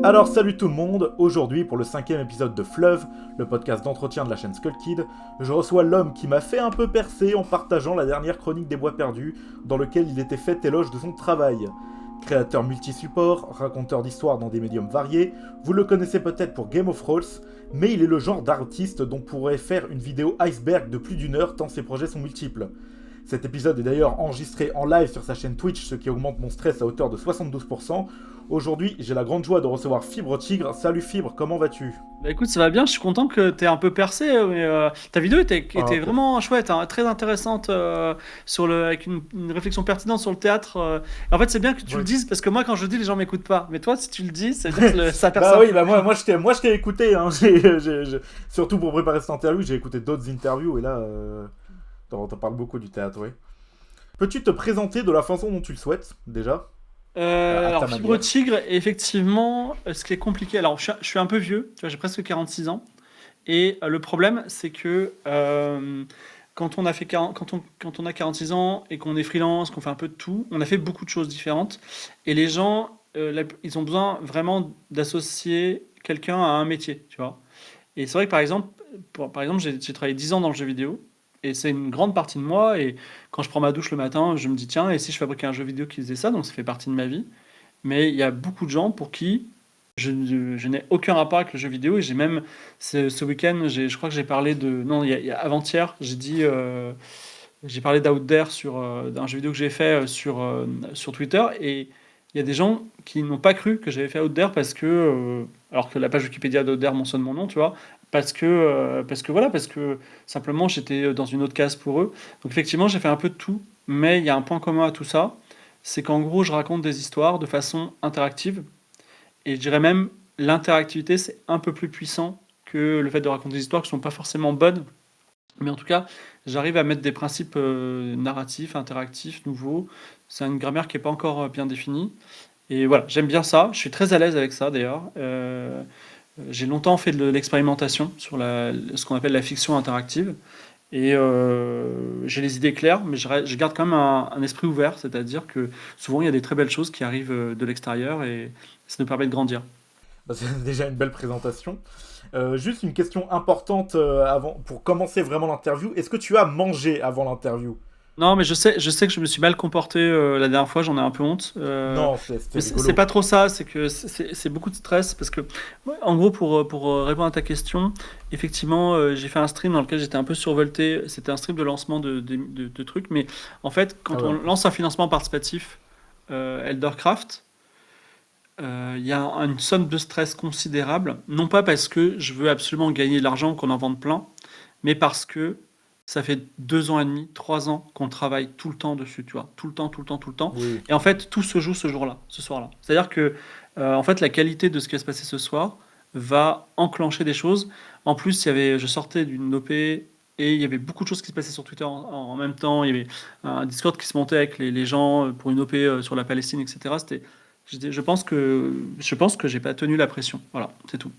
Alors salut tout le monde, aujourd'hui pour le 5e épisode de Fleuve, le podcast d'entretien de la chaîne Skull Kid, je reçois l'homme qui m'a fait un peu percer en partageant la dernière chronique des Bois Perdus, dans lequel il était fait éloge de son travail. Créateur multi-support, raconteur d'histoires dans des médiums variés, vous le connaissez peut-être pour Game of Thrones, mais il est le genre d'artiste dont pourrait faire une vidéo iceberg de plus d'une heure tant ses projets sont multiples. Cet épisode est d'ailleurs enregistré en live sur sa chaîne Twitch, ce qui augmente mon stress à hauteur de 72%. Aujourd'hui, j'ai la grande joie de recevoir Fibre Tigre. Salut Fibre, comment vas-tu? Bah écoute, ça va bien, je suis content que t'aies un peu percé, mais ta vidéo était Ok. vraiment chouette, hein, très intéressante, avec une réflexion pertinente sur le théâtre. En fait, c'est bien que tu le Ouais. dises, parce que moi, quand je le dis, les gens m'écoutent pas. Mais toi, si tu le dis, ça veut dire que ça perce Bah un oui, peu. bah moi je t'ai écouté, hein. Surtout pour préparer cette interview, j'ai écouté d'autres interviews et là, t'en parles beaucoup du théâtre, oui. Peux-tu te présenter de la façon dont tu le souhaites, déjà, à ta Alors, Fibre manière? Tigre, effectivement, ce qui est compliqué, alors je suis un peu vieux, tu vois, j'ai presque 46 ans, et le problème, c'est que quand on a fait 40 quand on a 46 ans et qu'on est freelance, qu'on fait un peu de tout, on a fait beaucoup de choses différentes. Et les gens, ils ont besoin vraiment d'associer quelqu'un à un métier, tu vois. Et c'est vrai que par exemple, par exemple, j'ai travaillé 10 ans dans le jeu vidéo. Et c'est une grande partie de moi. Et quand je prends ma douche le matin, je me dis, tiens, et si je fabriquais un jeu vidéo qui faisait ça? Donc ça fait partie de ma vie. Mais il y a beaucoup de gens pour qui je n'ai aucun rapport avec le jeu vidéo. Et j'ai même, ce week-end, je crois que j'ai parlé de. Non, il y a avant-hier, j'ai parlé d'Out There d'un jeu vidéo que j'ai fait sur Twitter. Et il y a des gens qui n'ont pas cru que j'avais fait Out There parce que. Alors que la page Wikipédia d'Out There mentionne mon nom, tu vois. Parce que simplement j'étais dans une autre case pour eux. Donc effectivement, j'ai fait un peu de tout. Mais il y a un point commun à tout ça, c'est qu'en gros, je raconte des histoires de façon interactive. Et je dirais même, l'interactivité, c'est un peu plus puissant que le fait de raconter des histoires qui ne sont pas forcément bonnes. Mais en tout cas, j'arrive à mettre des principes narratifs, interactifs, nouveaux. C'est une grammaire qui n'est pas encore bien définie. Et voilà, j'aime bien ça. Je suis très à l'aise avec ça d'ailleurs. J'ai longtemps fait de l'expérimentation sur ce qu'on appelle la fiction interactive. Et j'ai les idées claires, mais je garde quand même un esprit ouvert, c'est-à-dire que souvent il y a des très belles choses qui arrivent de l'extérieur et ça nous permet de grandir. Bah, c'est déjà une belle présentation. Juste une question importante avant, pour commencer vraiment l'interview. Est-ce que tu as mangé avant l'interview? Non, mais je sais que je me suis mal comporté la dernière fois, j'en ai un peu honte. Non, c'était Mais c'est rigolo. pas trop ça, c'est que c'est beaucoup de stress parce que, ouais, en gros, pour répondre à ta question, effectivement, j'ai fait un stream dans lequel j'étais un peu survolté. C'était un stream de lancement de trucs, mais en fait, Ah quand ouais, on ok. lance un financement participatif Eldercraft, il y a une somme de stress considérable, non pas parce que je veux absolument gagner de l'argent, qu'on en vende plein, mais parce que ça fait 2 ans et demi, 3 ans qu'on travaille tout le temps dessus, tu vois, tout le temps, tout le temps, tout le temps. Oui. Et en fait, tout se joue ce jour-là, ce soir-là. C'est-à-dire que, en fait, la qualité de ce qui va se passer ce soir va enclencher des choses. En plus, je sortais d'une OP et il y avait beaucoup de choses qui se passaient sur Twitter en même temps. Il y avait un Discord qui se montait avec les gens pour une OP sur la Palestine, etc. Je pense que j'ai pas tenu la pression. Voilà, c'est tout.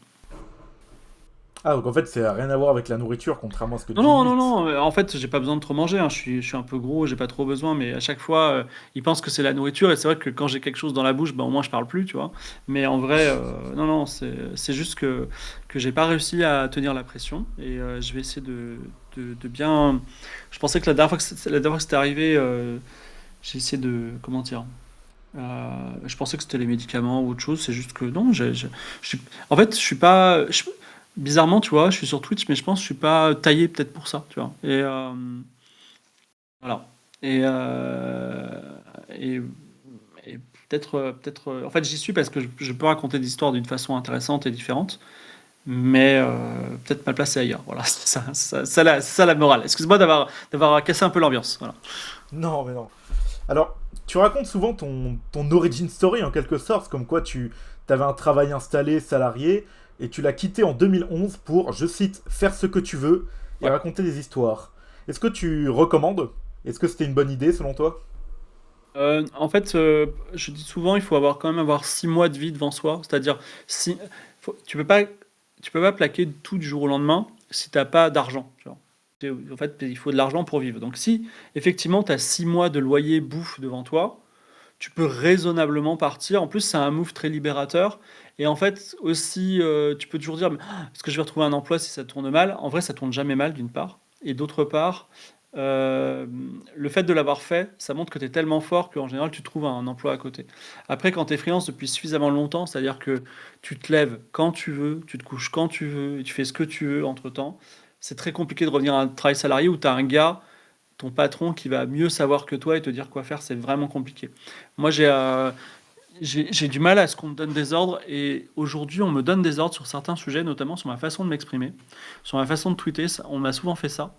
Ah, donc en fait, ça n'a rien à voir avec la nourriture, contrairement à ce que Non, dit non, non, Mythe. non. En fait, j'ai pas besoin de trop manger, hein. Je suis un peu gros, j'ai pas trop besoin. Mais à chaque fois, ils pensent que c'est la nourriture. Et c'est vrai que quand j'ai quelque chose dans la bouche, ben, au moins je parle plus, tu vois. Mais en vrai, non, non, c'est juste que j'ai pas réussi à tenir la pression. Et je vais essayer de bien. Je pensais que la dernière fois que c'était arrivé, j'ai essayé de. Comment dire? Je pensais que c'était les médicaments ou autre chose. C'est juste que non, je suis- en fait, je suis pas. Bizarrement, tu vois, je suis sur Twitch, mais je pense que je suis pas taillé peut-être pour ça, tu vois. Et voilà. Et, euh, et, et en fait, j'y suis parce que je peux raconter des histoires d'une façon intéressante et différente, mais peut-être ma place est ailleurs. Voilà, c'est ça la morale. Excuse-moi d'avoir cassé un peu l'ambiance. Voilà. Non, mais non. Alors, tu racontes souvent ton origin story en quelque sorte, comme quoi tu avais un travail installé, salarié, et tu l'as quitté en 2011 pour, je cite, faire ce que tu veux et Ouais. raconter des histoires. Est-ce que tu recommandes? Est-ce que c'était une bonne idée selon toi? En fait, je dis souvent, il faut quand même avoir 6 mois de vie devant soi. C'est-à-dire, si, tu peux pas plaquer tout du jour au lendemain si t'as pas d'argent. Tu vois. En fait, il faut de l'argent pour vivre. Donc, si effectivement tu as 6 mois de loyer bouffe devant toi, tu peux raisonnablement partir. En plus, c'est un move très libérateur. Et en fait, aussi, tu peux toujours dire, est-ce que je vais retrouver un emploi si ça tourne mal? En vrai, ça tourne jamais mal, d'une part. Et d'autre part, euh, le fait de l'avoir fait, ça montre que tu es tellement fort qu'en général, tu trouves un emploi à côté. Après, quand tu es freelance depuis suffisamment longtemps, c'est-à-dire que tu te lèves quand tu veux, tu te couches quand tu veux, et tu fais ce que tu veux entre-temps, c'est très compliqué de revenir à un travail salarié où tu as un gars, ton patron, qui va mieux savoir que toi et te dire quoi faire. C'est vraiment compliqué. Moi, j'ai du mal à ce qu'on me donne des ordres, et aujourd'hui on me donne des ordres sur certains sujets, notamment sur ma façon de m'exprimer, sur ma façon de tweeter. On m'a souvent fait ça,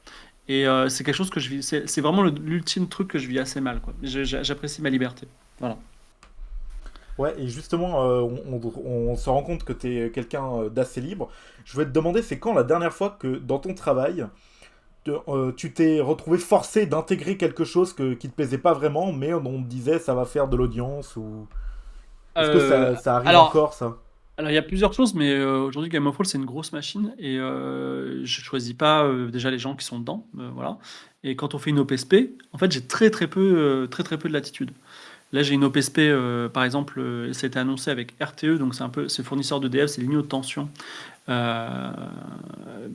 et c'est quelque chose que je vis. C'est vraiment l'ultime truc que je vis assez mal, quoi. J'apprécie ma liberté. Voilà. Ouais, et justement, on se rend compte que tu es quelqu'un d'assez libre. Je voulais te demander, c'est quand la dernière fois que dans ton travail, tu t'es retrouvé forcé d'intégrer quelque chose qui te plaisait pas vraiment, mais on te disait ça va faire de l'audience ou... Est-ce que Euh, ça arrive alors, encore, ça? alors il y a plusieurs choses, mais aujourd'hui Game of Thrones c'est une grosse machine, et je choisis pas déjà les gens qui sont dedans, voilà. Et quand on fait une OPSP, en fait j'ai très peu de latitude. Là, j'ai une OPSP, par exemple, ça a été annoncé avec RTE, donc c'est fournisseur d'EDF, c'est ligne haute tension, euh,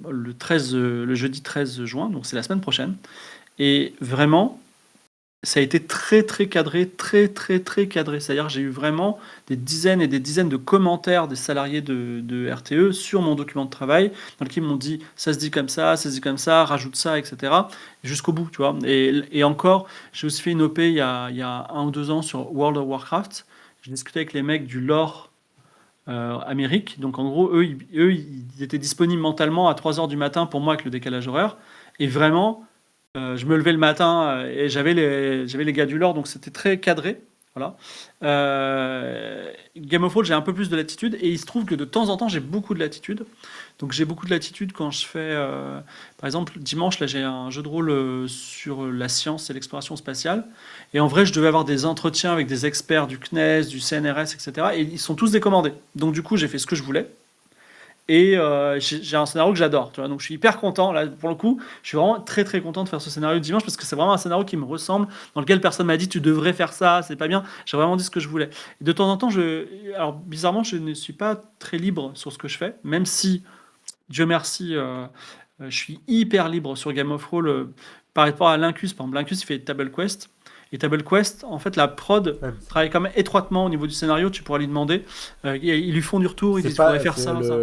le jeudi 13 juin, donc c'est la semaine prochaine. Et vraiment, ça a été très cadré, très cadré. C'est-à-dire que j'ai eu vraiment des dizaines et des dizaines de commentaires des salariés de RTE sur mon document de travail, dans lequel ils m'ont dit ça se dit comme ça se dit comme ça, rajoute ça, etc. Jusqu'au bout, tu vois. Et encore, j'ai aussi fait une OP il y a 1 ou 2 ans sur World of Warcraft. J'ai discuté avec les mecs du lore Amérique. Donc en gros, ils étaient disponibles mentalement à 3 heures du matin pour moi avec le décalage horaire. Et vraiment, je me levais le matin et j'avais les gars du lore, donc c'était très cadré. Voilà. Game of Thrones, j'ai un peu plus de latitude, et il se trouve que de temps en temps, j'ai beaucoup de latitude. Donc j'ai beaucoup de latitude quand je fais, par exemple, dimanche, là j'ai un jeu de rôle sur la science et l'exploration spatiale. Et en vrai, je devais avoir des entretiens avec des experts du CNES, du CNRS, etc. Et ils sont tous décommandés. Donc du coup, j'ai fait ce que je voulais. Et j'ai un scénario que j'adore, tu vois. Donc je suis hyper content. Là, pour le coup, je suis vraiment très content de faire ce scénario de dimanche, parce que c'est vraiment un scénario qui me ressemble, dans lequel personne m'a dit tu devrais faire ça, c'est pas bien. J'ai vraiment dit ce que je voulais. Et de temps en temps, alors bizarrement, je ne suis pas très libre sur ce que je fais, même si, Dieu merci, je suis hyper libre sur Game of Thrones par rapport à Lincus. Par exemple, Lincus, il fait Table Quest. Et Table Quest, en fait, la prod Ouais, travaille quand même étroitement au niveau du scénario. Tu pourras lui demander. Ils lui font du retour, ils c'est disent il faudrait pas, faire ça, ça.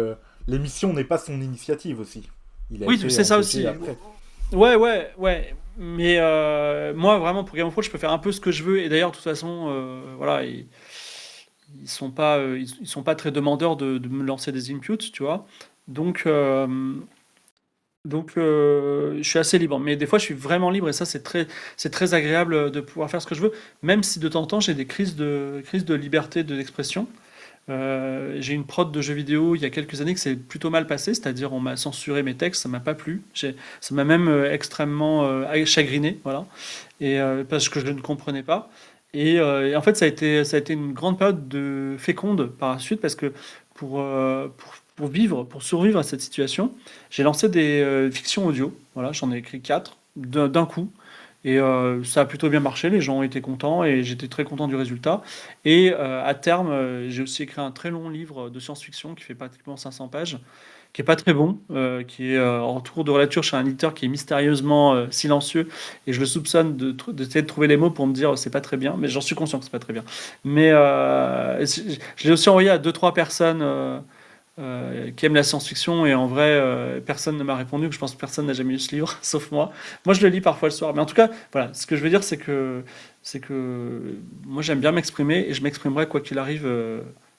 l'émission n'est pas son initiative aussi. Il a Oui, été c'est ça embauché aussi. après. Ouais. Mais moi, vraiment, pour Game of Thrones, je peux faire un peu ce que je veux. Et d'ailleurs, de toute façon, voilà, ils sont pas très demandeurs de me lancer des inputs, tu vois. Donc, je suis assez libre. Mais des fois, je suis vraiment libre, et ça, c'est très agréable de pouvoir faire ce que je veux, même si de temps en temps, j'ai des crises de liberté d'expression. J'ai une prod de jeux vidéo il y a quelques années que c'est plutôt mal passé, c'est-à-dire on m'a censuré mes textes, ça m'a pas plu, ça m'a même extrêmement chagriné, voilà, et parce que je ne comprenais pas. Et en fait, ça a été une grande période de féconde par la suite, parce que pour survivre à cette situation, j'ai lancé des fictions audio. Voilà, j'en ai écrit 4 d'un coup. Et ça a plutôt bien marché, les gens ont été contents, et j'étais très content du résultat. Et à terme, j'ai aussi écrit un très long livre de science-fiction qui fait pratiquement 500 pages, qui est pas très bon, qui est en cours de relecture chez un éditeur qui est mystérieusement silencieux, et je le soupçonne d'essayer de trouver les mots pour me dire c'est pas très bien, mais j'en suis conscient que c'est pas très bien. Mais je l'ai aussi envoyé à 2 3 personnes qui aiment la science-fiction, et en vrai, personne ne m'a répondu, que je pense que personne n'a jamais lu ce livre, sauf moi. Moi, je le lis parfois le soir. Mais en tout cas, voilà, ce que je veux dire, c'est que moi, j'aime bien m'exprimer, et je m'exprimerai quoi qu'il arrive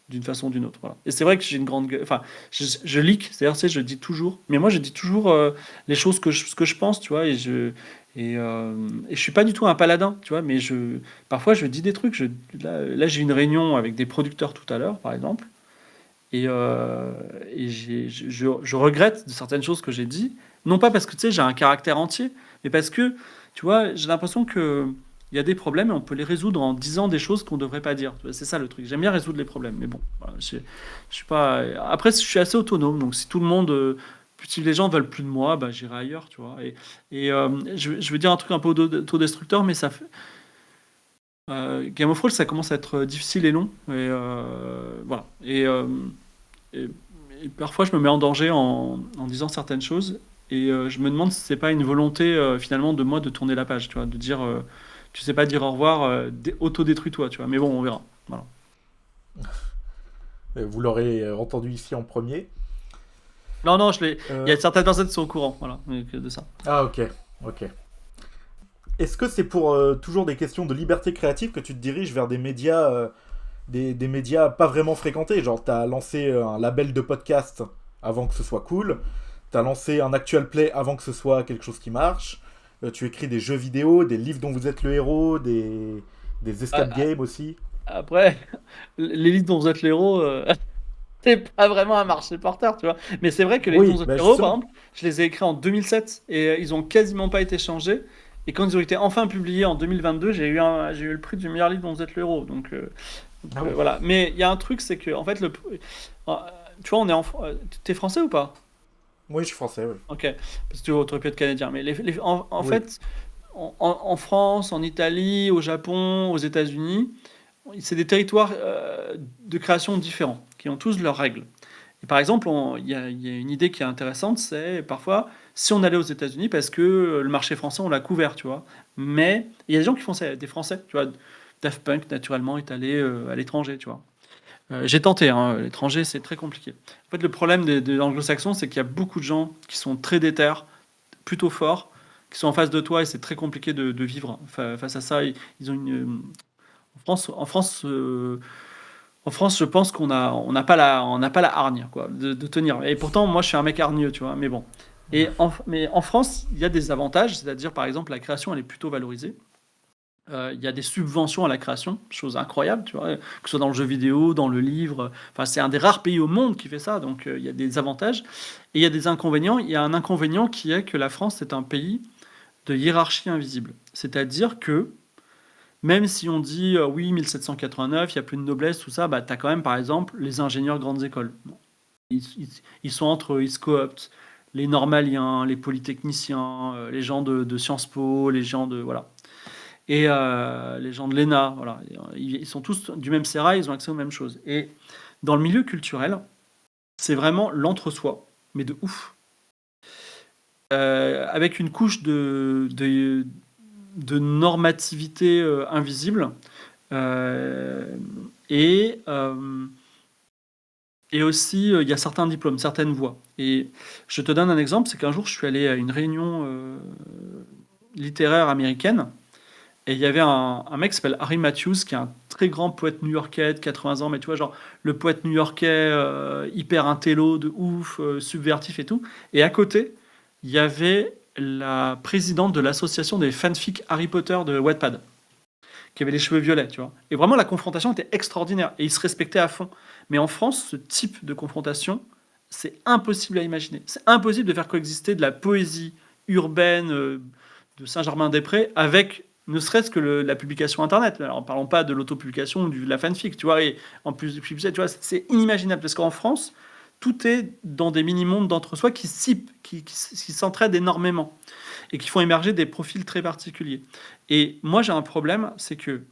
d'une façon ou d'une autre. Voilà. Et c'est vrai que j'ai une grande gueule. Enfin, je leak, c'est-à-dire, tu sais, je dis toujours, mais moi, je dis toujours les choses ce que je pense, tu vois, et je suis pas du tout un paladin, tu vois, mais parfois, je dis des trucs. Là, j'ai une réunion avec des producteurs tout à l'heure, par exemple. Et je regrette de certaines choses que j'ai dit, non pas parce que tu sais j'ai un caractère entier, mais parce que tu vois j'ai l'impression que il y a des problèmes, et on peut les résoudre en disant des choses qu'on ne devrait pas dire. Tu vois, c'est ça le truc. J'aime bien résoudre les problèmes, mais bon, voilà, je suis pas. Après, je suis assez autonome, donc si tout le monde, si les gens veulent plus de moi, bah j'irai ailleurs, tu vois. Et je veux dire un truc un peu autodestructeur, mais Game of Thrones, ça commence à être difficile et long. Et voilà. Et, et parfois, je me mets en danger en disant certaines choses. Et je me demande si c'est pas une volonté finalement de moi de tourner la page, tu vois, de dire, tu sais pas dire au revoir, autodétruis-toi, tu vois. Mais bon, on verra. Voilà. Vous l'aurez entendu ici en premier. Non, non, il y Euh, a certaines personnes qui sont au courant, voilà, de ça. Ah, ok, ok. Est-ce que c'est pour toujours des questions de liberté créative que tu te diriges vers des médias, des médias pas vraiment fréquentés? Genre, t'as lancé un label de podcast avant que ce soit cool, t'as lancé un actual play avant que ce soit quelque chose qui marche, tu écris des jeux vidéo, des livres dont vous êtes le héros, des escape Ah, games aussi. après, l'élite dont vous êtes l'héros, c'est pas vraiment un marché porteur, tu vois. Mais c'est vrai que les livres Oui, dont vous êtes bah l'héros, par justement. exemple, je les ai écrits en 2007 et ils ont quasiment pas été changés. Et quand ils ont été enfin publiés en 2022, j'ai eu le prix du meilleur livre dont vous êtes le héros. Ah oui. Voilà. Mais il y a un truc, c'est que, en fait, euh, tu vois, t'es français ou pas? Oui, je suis français, oui. Ok. Parce que tu aurais pu être canadien. Mais en Oui. fait, en France, en Italie, au Japon, aux États-Unis, c'est des territoires de création différents, qui ont tous leurs règles. Et par exemple, il y a une idée qui est intéressante, c'est parfois si on allait aux États-Unis, parce que le marché français, on l'a couvert, tu vois. Mais il y a des gens qui font ça, des Français, tu vois. Daft Punk, naturellement, est allé à l'étranger, tu vois. J'ai tenté, hein, l'étranger, c'est très compliqué. En fait, le problème des anglo-saxons, c'est qu'il y a beaucoup de gens qui sont très déter, plutôt forts, qui sont en face de toi, et c'est très compliqué de vivre face à ça. Ils ont en France, je pense on n'a pas la hargne, quoi, de tenir. Et pourtant, moi, je suis un mec hargneux, tu vois. Mais bon. Mais en France, il y a des avantages, c'est-à-dire, par exemple, la création, elle est plutôt valorisée. Il y a des subventions à la création, chose incroyable, tu vois, que ce soit dans le jeu vidéo, dans le livre. Enfin, c'est un des rares pays au monde qui fait ça, donc il y a des avantages. Et il y a des inconvénients. Il y a un inconvénient qui est que la France est un pays de hiérarchie invisible. C'est-à-dire que même si on dit oui, 1789, il n'y a plus de noblesse, tout ça, bah, tu as quand même, par exemple, les ingénieurs grandes écoles. Bon. Ils, ils sont entre eux, ils se cooptent. Les normaliens, les polytechniciens, les gens de Sciences Po, les gens de. Voilà. Et les gens de l'ENA, voilà. Ils sont tous du même sérail, ils ont accès aux mêmes choses. Et dans le milieu culturel, c'est vraiment l'entre-soi, mais de ouf. Avec une couche de normativité invisible. Euh, et, euh, et aussi, il y a certains diplômes, certaines voies. Et je te donne un exemple, c'est qu'un jour, je suis allé à une réunion littéraire américaine, et il y avait un mec qui s'appelle Harry Matthews, qui est un très grand poète new-yorkais de 80 ans, mais tu vois, genre le poète new-yorkais hyper intello, de ouf, subvertif et tout. Et à côté, il y avait la présidente de l'association des fanfics Harry Potter de Wattpad, qui avait les cheveux violets, tu vois. Et vraiment, la confrontation était extraordinaire, et ils se respectaient à fond. Mais en France, ce type de confrontation, c'est impossible à imaginer. C'est impossible de faire coexister de la poésie urbaine de Saint-Germain-des-Prés avec ne serait-ce que la publication internet. Alors, parlons pas de l'autopublication ou de la fanfic, tu vois. Et en plus de tu vois, c'est inimaginable parce qu'en France, tout est dans des mini-mondes d'entre-soi qui s'hypent, qui s'entraident énormément et qui font émerger des profils très particuliers. Et moi, j'ai un problème, c'est que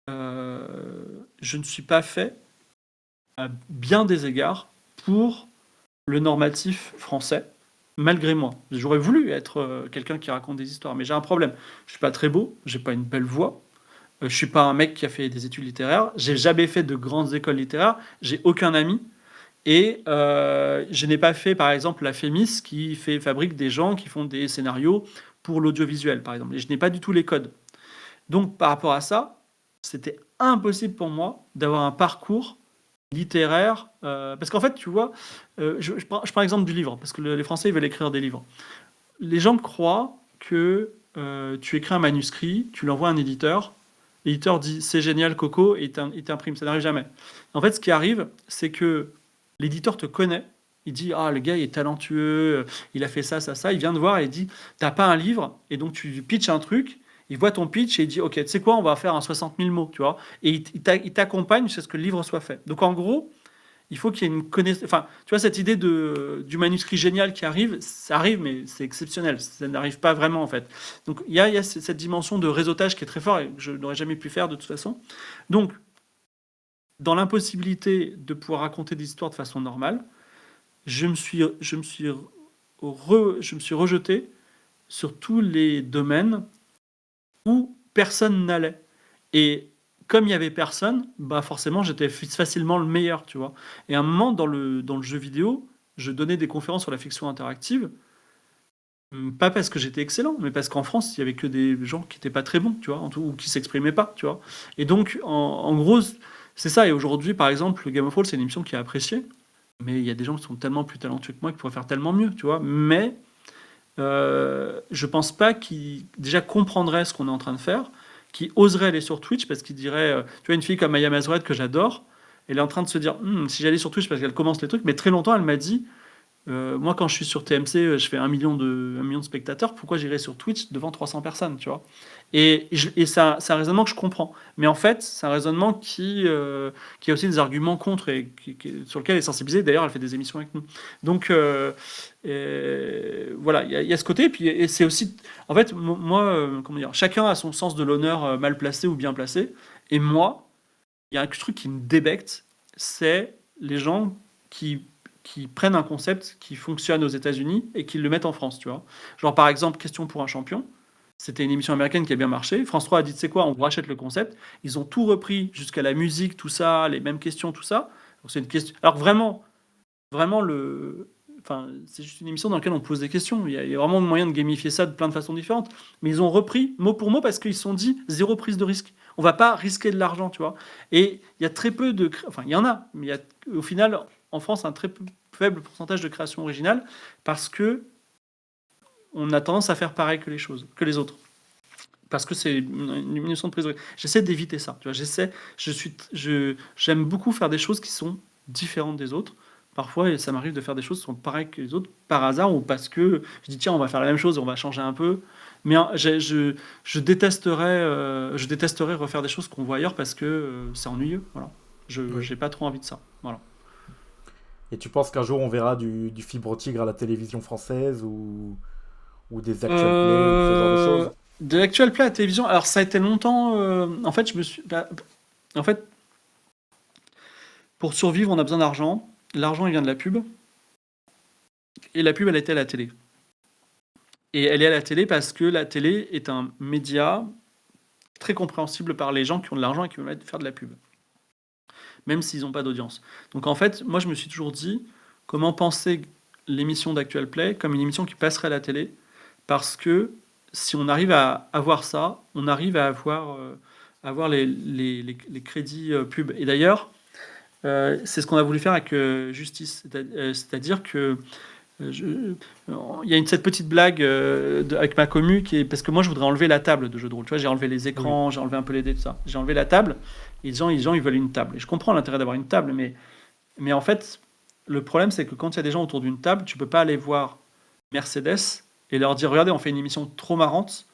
je ne suis pas fait à bien des égards pour le normatif français, malgré moi. J'aurais voulu être quelqu'un qui raconte des histoires, mais j'ai un problème. Je suis pas très beau, j'ai pas une belle voix, je suis pas un mec qui a fait des études littéraires, j'ai jamais fait de grandes écoles littéraires, j'ai aucun ami, et je n'ai pas fait, par exemple, la Fémis fabrique des gens qui font des scénarios pour l'audiovisuel, par exemple. Et je n'ai pas du tout les codes. Donc, par rapport à ça, c'était impossible pour moi d'avoir un parcours littéraire. Parce qu'en fait, tu vois, je prends l'exemple du livre, parce que les Français ils veulent écrire des livres. Les gens croient que tu écris un manuscrit, tu l'envoies à un éditeur, l'éditeur dit c'est génial Coco, et il t'imprime. Ça n'arrive jamais. En fait, ce qui arrive, c'est que l'éditeur te connaît. Il dit ah le gars il est talentueux, il a fait ça ça ça. Il vient te voir et il dit t'as pas un livre, et donc tu pitches un truc. Il voit ton pitch et il dit ok tu sais quoi on va faire un 60 000 mots tu vois, et il t'accompagne jusqu'à ce que le livre soit fait. Donc en gros il faut qu'il y ait une connaissance. Enfin, tu vois, cette idée du manuscrit génial qui arrive, ça arrive, mais c'est exceptionnel. Ça n'arrive pas vraiment, en fait. Donc, il y a cette dimension de réseautage qui est très forte et que je n'aurais jamais pu faire de toute façon. Donc, dans l'impossibilité de pouvoir raconter des histoires de façon normale, je me suis rejeté sur tous les domaines où personne n'allait. Et comme il y avait personne, bah forcément j'étais facilement le meilleur, tu vois. Et à un moment dans le jeu vidéo, je donnais des conférences sur la fiction interactive, pas parce que j'étais excellent, mais parce qu'en France, il y avait que des gens qui étaient pas très bons, tu vois, en tout, ou qui s'exprimaient pas, tu vois. Et donc, en gros, c'est ça. Et aujourd'hui, par exemple, Game of Thrones, c'est une émission qui est appréciée, mais il y a des gens qui sont tellement plus talentueux que moi qui pourraient faire tellement mieux, tu vois. Mais je pense pas qu'ils déjà comprendraient ce qu'on est en train de faire, qui oseraient aller sur Twitch parce qu'ils diraient, tu vois, une fille comme Maya Mazouret que j'adore, elle est en train de se dire, si j'allais sur Twitch parce qu'elle commence les trucs, mais très longtemps elle m'a dit, moi quand je suis sur TMC, je fais 1 million de spectateurs, pourquoi j'irais sur Twitch devant 300 personnes, tu vois? Et ça, c'est un raisonnement que je comprends. Mais en fait, c'est un raisonnement qui a aussi des arguments contre et sur lequel elle est sensibilisée. D'ailleurs, elle fait des émissions avec nous. Donc, voilà, il y a ce côté. Et c'est aussi. En fait, moi, comment dire, chacun a son sens de l'honneur mal placé ou bien placé. Et moi, il y a un truc qui me débecte, c'est les gens qui prennent un concept qui fonctionne aux États-Unis et qui le mettent en France, tu vois. Genre, par exemple, Question pour un champion. C'était une émission américaine qui a bien marché. France 3 a dit, tu sais quoi, on vous rachète le concept. Ils ont tout repris, jusqu'à la musique, tout ça, les mêmes questions, tout ça. Donc, c'est une question. Alors, vraiment, vraiment, enfin, c'est juste une émission dans laquelle on pose des questions. Il y a vraiment moyen de gamifier ça de plein de façons différentes. Mais ils ont repris mot pour mot parce qu'ils se sont dit zéro prise de risque. On va pas risquer de l'argent, tu vois. Et il y a très peu de. Enfin, il y en a, mais il y a au final, en France, un très faible pourcentage de création originale parce que on a tendance à faire pareil que les autres. Parce que c'est une diminution de prise de risque. J'essaie d'éviter ça. Tu vois, j'aime beaucoup faire des choses qui sont différentes des autres. Parfois, ça m'arrive de faire des choses qui sont pareilles que les autres par hasard ou parce que je dis tiens, on va faire la même chose, on va changer un peu. Mais je détesterais refaire des choses qu'on voit ailleurs parce que c'est ennuyeux. Voilà. Je Oui. J'ai pas trop envie de ça. Voilà. Et tu penses qu'un jour on verra du Fibre Tigre à la télévision française ou des actual play ou ce genre de choses? De l'actuel play à la télévision, alors ça a été longtemps. En fait, en fait, pour survivre, on a besoin d'argent. L'argent, il vient de la pub. Et la pub, elle était à la télé. Et elle est à la télé parce que la télé est un média très compréhensible par les gens qui ont de l'argent et qui veulent faire de la pub, même s'ils n'ont pas d'audience. Donc en fait, moi, je me suis toujours dit comment penser l'émission d'Actual Play comme une émission qui passerait à la télé, parce que si on arrive à avoir ça, on arrive à avoir les crédits pub. Et d'ailleurs, c'est ce qu'on a voulu faire avec Justice. C'est-à-dire que il y a cette petite blague avec ma commu qui est parce que moi je voudrais enlever la table de jeu de rôle. Tu vois, j'ai enlevé les Oui. écrans, j'ai enlevé un peu les dés, tout ça. J'ai enlevé la table et les gens ils veulent une table. Et je comprends l'intérêt d'avoir une table, mais en fait, le problème c'est que quand il y a des gens autour d'une table, tu peux pas aller voir Mercedes et leur dire regardez, on fait une émission trop marrante.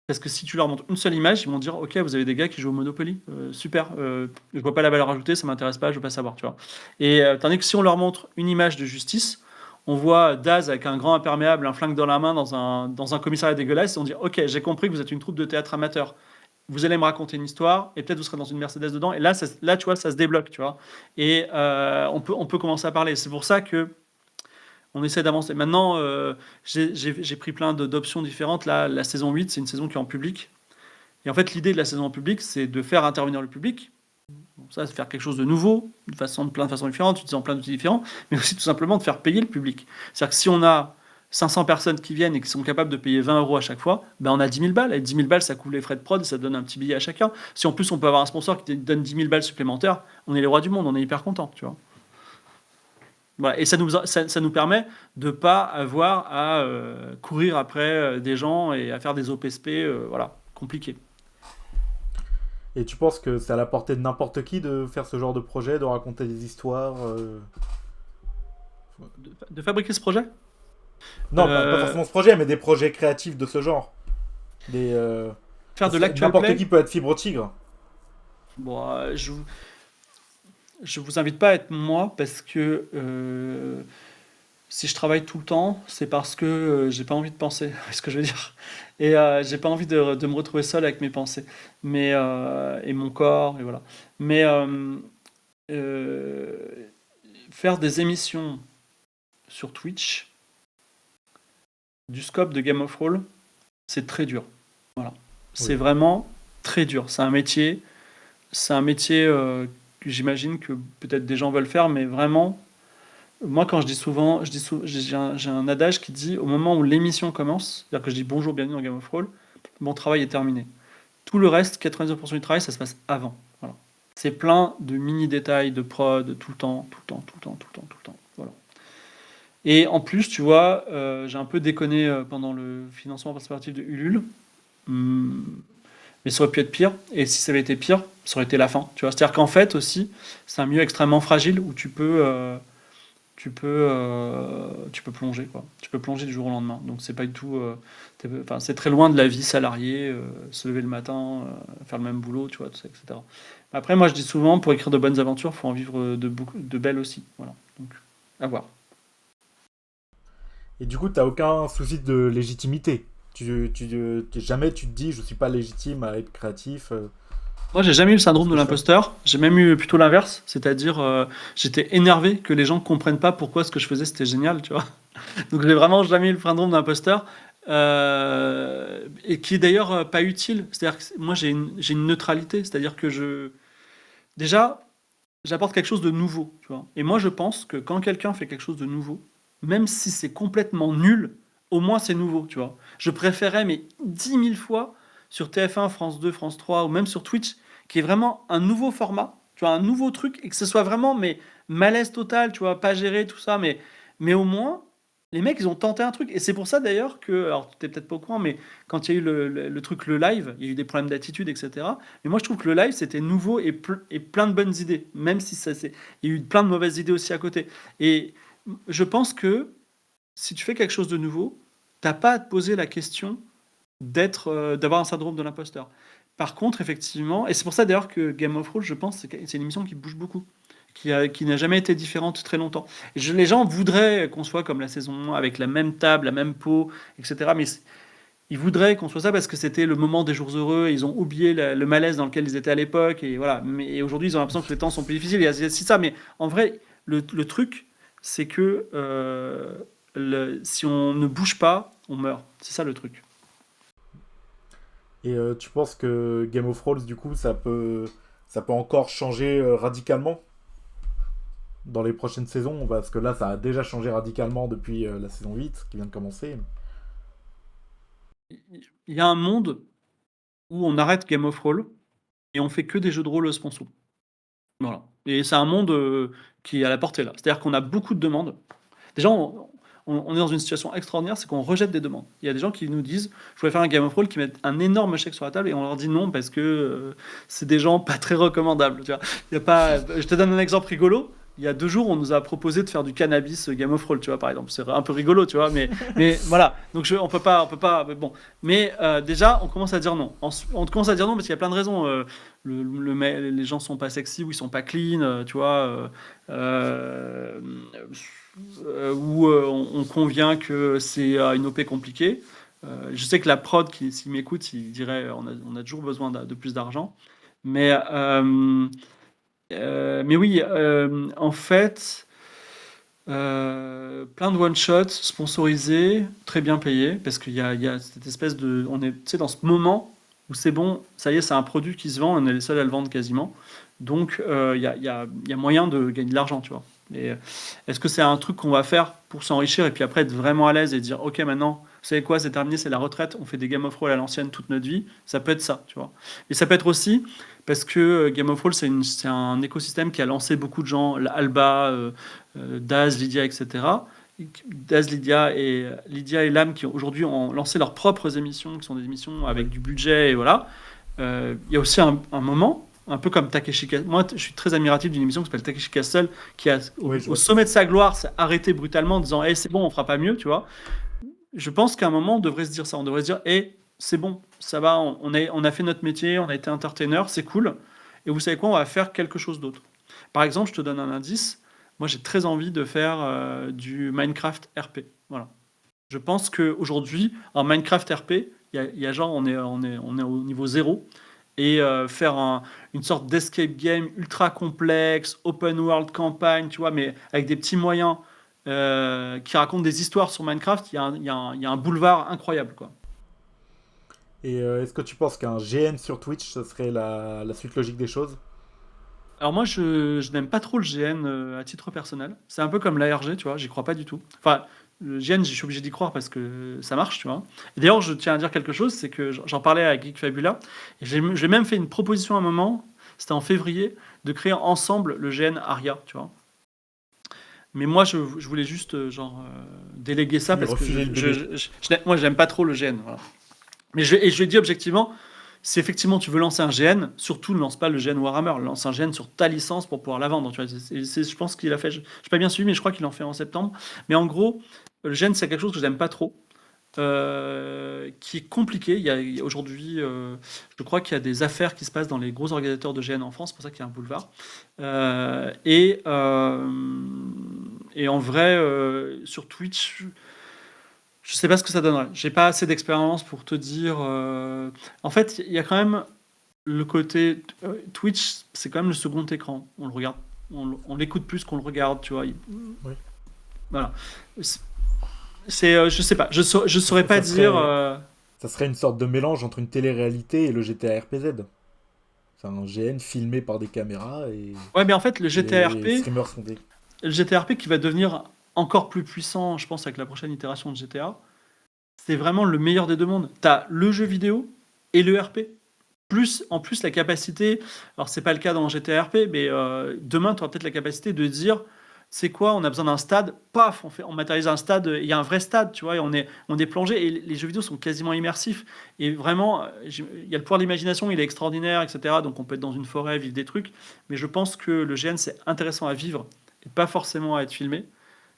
Parce que si tu leur montres une seule image, ils vont dire ok, vous avez des gars qui jouent au Monopoly, super, je vois pas la valeur ajoutée, ça m'intéresse pas, je veux pas savoir, tu vois. Et tandis que si on leur montre une image de Justice, on voit Daz avec un grand imperméable, un flingue dans la main dans un commissariat dégueulasse, et on dit ok, j'ai compris que vous êtes une troupe de théâtre amateur. Vous allez me raconter une histoire, et peut-être vous serez dans une Mercedes dedans, et là, là tu vois, ça se débloque, tu vois. Et on peut commencer à parler. C'est pour ça que on essaie d'avancer. Maintenant, j'ai pris plein d'options différentes. Là, la saison 8, c'est une saison qui est en public. Et en fait, l'idée de la saison en public, c'est de faire intervenir le public. Bon, ça, c'est faire quelque chose de nouveau, de plein de façons différentes, utilisant plein d'outils différents, mais aussi tout simplement de faire payer le public. C'est-à-dire que si on a 500 personnes qui viennent et qui sont capables de payer 20 euros à chaque fois, ben on a 10 000 balles. Et 10 000 balles, ça couvre les frais de prod et ça donne un petit billet à chacun. Si en plus on peut avoir un sponsor qui donne 10 000 balles supplémentaires, on est les rois du monde, on est hyper content, tu vois. Voilà. Et ça nous permet de ne pas avoir à courir après des gens et à faire des OPSP, voilà, compliqués. Et tu penses que c'est à la portée de n'importe qui de faire ce genre de projet, de raconter des histoires De fabriquer ce projet. Non, pas Euh, forcément ce projet, mais des projets créatifs de ce genre. Des, Faire de l'actual n'importe play. qui peut être Fibre Tigre. Bon, je vous invite pas à être moi parce que si je travaille tout le temps, c'est parce que j'ai pas envie de penser, c'est ce que je veux dire. Et j'ai pas envie de me retrouver seul avec mes pensées, et mon corps, et voilà. Mais euh, faire des émissions sur Twitch, du scope de Game of Thrones, c'est très dur. Voilà. C'est Oui. vraiment très dur. C'est un métier que j'imagine que peut-être des gens veulent faire, mais vraiment, moi quand je dis souvent, j'ai un adage qui dit au moment où l'émission commence, c'est-à-dire que je dis bonjour, bienvenue dans Game of Thrones, mon travail est terminé. Tout le reste, 99% du travail, ça se passe avant. Voilà. C'est plein de mini détails, de prod, tout le temps, tout le temps, tout le temps, tout le temps, tout le temps. Voilà. Et en plus, tu vois, j'ai un peu déconné pendant le financement participatif de Ulule. Hum, mais ça aurait pu être pire. Et si ça avait été pire, ça aurait été la fin. Tu vois, c'est-à-dire qu'en fait aussi, c'est un milieu extrêmement fragile où tu peux plonger quoi. Tu peux plonger du jour au lendemain. Donc c'est pas du tout. Enfin, c'est très loin de la vie salariée, se lever le matin, faire le même boulot, tu vois, tout ça, etc. Après, moi, je dis souvent, pour écrire de bonnes aventures, faut en vivre de belles aussi. Voilà. Donc, à voir. Et du coup, t'as aucun souci de légitimité. Jamais tu te dis, je suis pas légitime à être créatif. Moi, j'ai jamais eu le Ce syndrome de que je fais. l'imposteur. J'ai même eu plutôt l'inverse, c'est-à-dire j'étais énervé que les gens comprennent pas pourquoi ce que je faisais c'était génial, tu vois. Donc j'ai vraiment jamais eu le syndrome d'imposteur, et qui est d'ailleurs pas utile. C'est-à-dire que moi j'ai une neutralité, c'est-à-dire que déjà j'apporte quelque chose de nouveau, tu vois. Et moi je pense que quand quelqu'un fait quelque chose de nouveau, même si c'est complètement nul, au moins c'est nouveau, tu vois. Je préférais mais 10 000 fois sur TF1, France 2, France 3 ou même sur Twitch, qui est vraiment un nouveau format, tu vois, un nouveau truc et que ce soit vraiment mais malaise total, tu vois, pas géré tout ça, mais au moins les mecs ils ont tenté un truc et c'est pour ça d'ailleurs que alors t'es peut-être pas au courant mais quand il y a eu le truc le live, il y a eu des problèmes d'attitude etc. Mais moi, je trouve que le live, c'était nouveau et plein de bonnes idées, même si il y a eu plein de mauvaises idées aussi à côté. Et je pense que si tu fais quelque chose de nouveau, t'as pas à te poser la question d'avoir un syndrome de l'imposteur. Par contre, effectivement, et c'est pour ça d'ailleurs que Game of Thrones, je pense, c'est une émission qui bouge beaucoup, qui n'a jamais été différente très longtemps. Et les gens voudraient qu'on soit comme la saison 1, avec la même table, la même peau, etc. Mais ils voudraient qu'on soit ça parce que c'était le moment des jours heureux, ils ont oublié le malaise dans lequel ils étaient à l'époque, et voilà. Mais aujourd'hui, ils ont l'impression que les temps sont plus difficiles, c'est ça. Mais en vrai, le truc, c'est que si on ne bouge pas, on meurt. C'est ça le truc. Et tu penses que Game of Thrones, du coup, ça peut encore changer radicalement dans les prochaines saisons? Parce que là, ça a déjà changé radicalement depuis la saison 8 qui vient de commencer. Il y a un monde où on arrête Game of Thrones et on fait que des jeux de rôle sponsor. Voilà. Et c'est un monde qui est à la portée là. C'est-à-dire qu'on a beaucoup de demandes. Déjà, on est dans une situation extraordinaire, c'est qu'on rejette des demandes. Il y a des gens qui nous disent, je voudrais faire un Game of Thrones, qui mettent un énorme chèque sur la table et on leur dit non parce que c'est des gens pas très recommandables. Tu vois. Il y a pas, je te donne un exemple rigolo. Il y a 2 jours, on nous a proposé de faire du cannabis Game of Thrones, tu vois, par exemple. C'est un peu rigolo, tu vois, mais voilà. Donc on peut pas, mais bon. Mais déjà, on commence à dire non. On commence à dire non parce qu'il y a plein de raisons. Les gens sont pas sexy ou ils sont pas clean, tu vois. Euh, où on convient que c'est une OP compliquée. Je sais que la prod, s'il m'écoute, il dirait on a toujours besoin de plus d'argent. Mais oui, en fait, plein de one-shots sponsorisés, très bien payés, parce qu'il y a cette espèce de. On est, tu sais, dans ce moment où c'est bon, ça y est, c'est un produit qui se vend, on est les seuls à le vendre quasiment. Donc, il y a moyen de gagner de l'argent, tu vois. Et est-ce que c'est un truc qu'on va faire pour s'enrichir et puis après être vraiment à l'aise et dire, ok, maintenant, vous savez quoi, c'est terminé, c'est la retraite, on fait des Game of Thrones à l'ancienne toute notre vie. Ça peut être ça, tu vois. Et ça peut être aussi parce que Game of Thrones, c'est un écosystème qui a lancé beaucoup de gens, Alba, Daz, Lydia, etc. Daz, Lydia et Lam qui aujourd'hui ont lancé leurs propres émissions, qui sont des émissions avec Oui, du budget, et voilà. Il y a aussi un moment, un peu comme Takeshi Castle. Moi, je suis très admiratif d'une émission qui s'appelle Takeshi Castle, qui a, au, oui, je au vois ce que sommet de c'est. sa gloire, s'est arrêté brutalement en disant hey, c'est bon, on fera pas mieux, tu vois. Je pense qu'à un moment, on devrait se dire ça. On devrait se dire hey, c'est bon, ça va, on a fait notre métier, on a été entertainer, c'est cool. Et vous savez quoi, on va faire quelque chose d'autre. Par exemple, je te donne un indice. Moi, j'ai très envie de faire du Minecraft RP. Voilà. Je pense qu'aujourd'hui, en Minecraft RP, il y a genre, on est au niveau zéro. Et faire une sorte d'escape game ultra complexe, open world campagne, tu vois, mais avec des petits moyens qui racontent des histoires sur Minecraft, il y a un boulevard incroyable, quoi. Et est-ce que tu penses qu'un GN sur Twitch, ce serait la suite logique des choses? Alors moi, je n'aime pas trop le GN à titre personnel. C'est un peu comme l'ARG, tu vois, j'y crois pas du tout. Enfin, le GN, je suis obligé d'y croire parce que ça marche, tu vois. Et d'ailleurs, je tiens à dire quelque chose, c'est que j'en parlais à Geek Fabula, et j'ai même fait une proposition à un moment, c'était en février, de créer ensemble le GN Aria, tu vois. Mais moi, je voulais juste, déléguer ça parce que Refiler le bébé. moi, j'aime pas trop le GN, voilà. Et je lui ai dit objectivement, si effectivement tu veux lancer un GN, surtout ne lance pas le GN Warhammer, lance un GN sur ta licence pour pouvoir la vendre. Tu vois. Je pense qu'il a fait, je n'ai pas bien suivi, mais je crois qu'il en fait en septembre. Mais en gros, le GN, c'est quelque chose que j'aime pas trop, qui est compliqué. Il y a aujourd'hui, je crois qu'il y a des affaires qui se passent dans les gros organisateurs de GN en France, c'est pour ça qu'il y a un boulevard. Et en vrai, sur Twitch, je sais pas ce que ça donnerait. J'ai pas assez d'expérience pour te dire. En fait, il y a quand même le côté Twitch, c'est quand même le second écran. On le regarde, on l'écoute plus qu'on le regarde, tu vois. Oui. Voilà. C'est, je sais pas. Je saurais pas Ça dire. serait, ça serait une sorte de mélange entre une télé-réalité et le GTA RPZ. C'est un GN filmé par des caméras et Ouais, mais en fait, le GTA les RP, streamers sont des... le GTA RP qui va devenir encore plus puissant, je pense, avec la prochaine itération de GTA. C'est vraiment le meilleur des deux mondes. T'as le jeu vidéo et le RP. En plus, la capacité, alors c'est pas le cas dans GTA RP, mais demain, tu auras peut-être la capacité de dire, c'est quoi, on a besoin d'un stade, paf, on matérialise un stade, il y a un vrai stade, tu vois, et on est plongé, et les jeux vidéo sont quasiment immersifs. Et vraiment, il y a le pouvoir de l'imagination, il est extraordinaire, etc. Donc on peut être dans une forêt, vivre des trucs, mais je pense que le GN, c'est intéressant à vivre, et pas forcément à être filmé.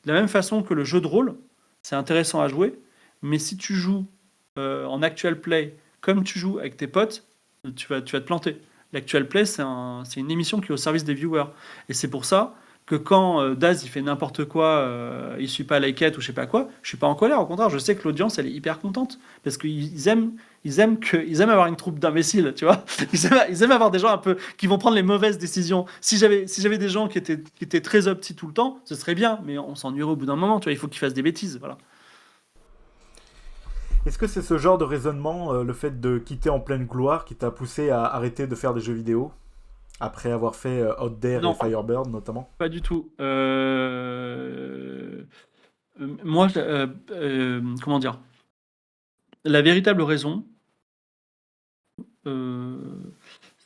De la même façon que le jeu de rôle, c'est intéressant à jouer, mais si tu joues en actual play comme tu joues avec tes potes, tu vas te planter. L'actual play, c'est une émission qui est au service des viewers. Et c'est pour ça que quand Daz il fait n'importe quoi, il suit pas la quête ou je sais pas quoi, je suis pas en colère. Au contraire, je sais que l'audience elle est hyper contente parce qu'ils aiment avoir une troupe d'imbéciles, tu vois. Ils aiment avoir des gens un peu qui vont prendre les mauvaises décisions. Si j'avais des gens qui étaient très opti tout le temps, ce serait bien, mais on s'ennuierait au bout d'un moment, tu vois. Il faut qu'ils fassent des bêtises, voilà. Est-ce que c'est ce genre de raisonnement, le fait de quitter en pleine gloire, qui t'a poussé à arrêter de faire des jeux vidéo après avoir fait Out There et Non, Firebird notamment? pas du tout. Moi, comment dire? La véritable raison, euh,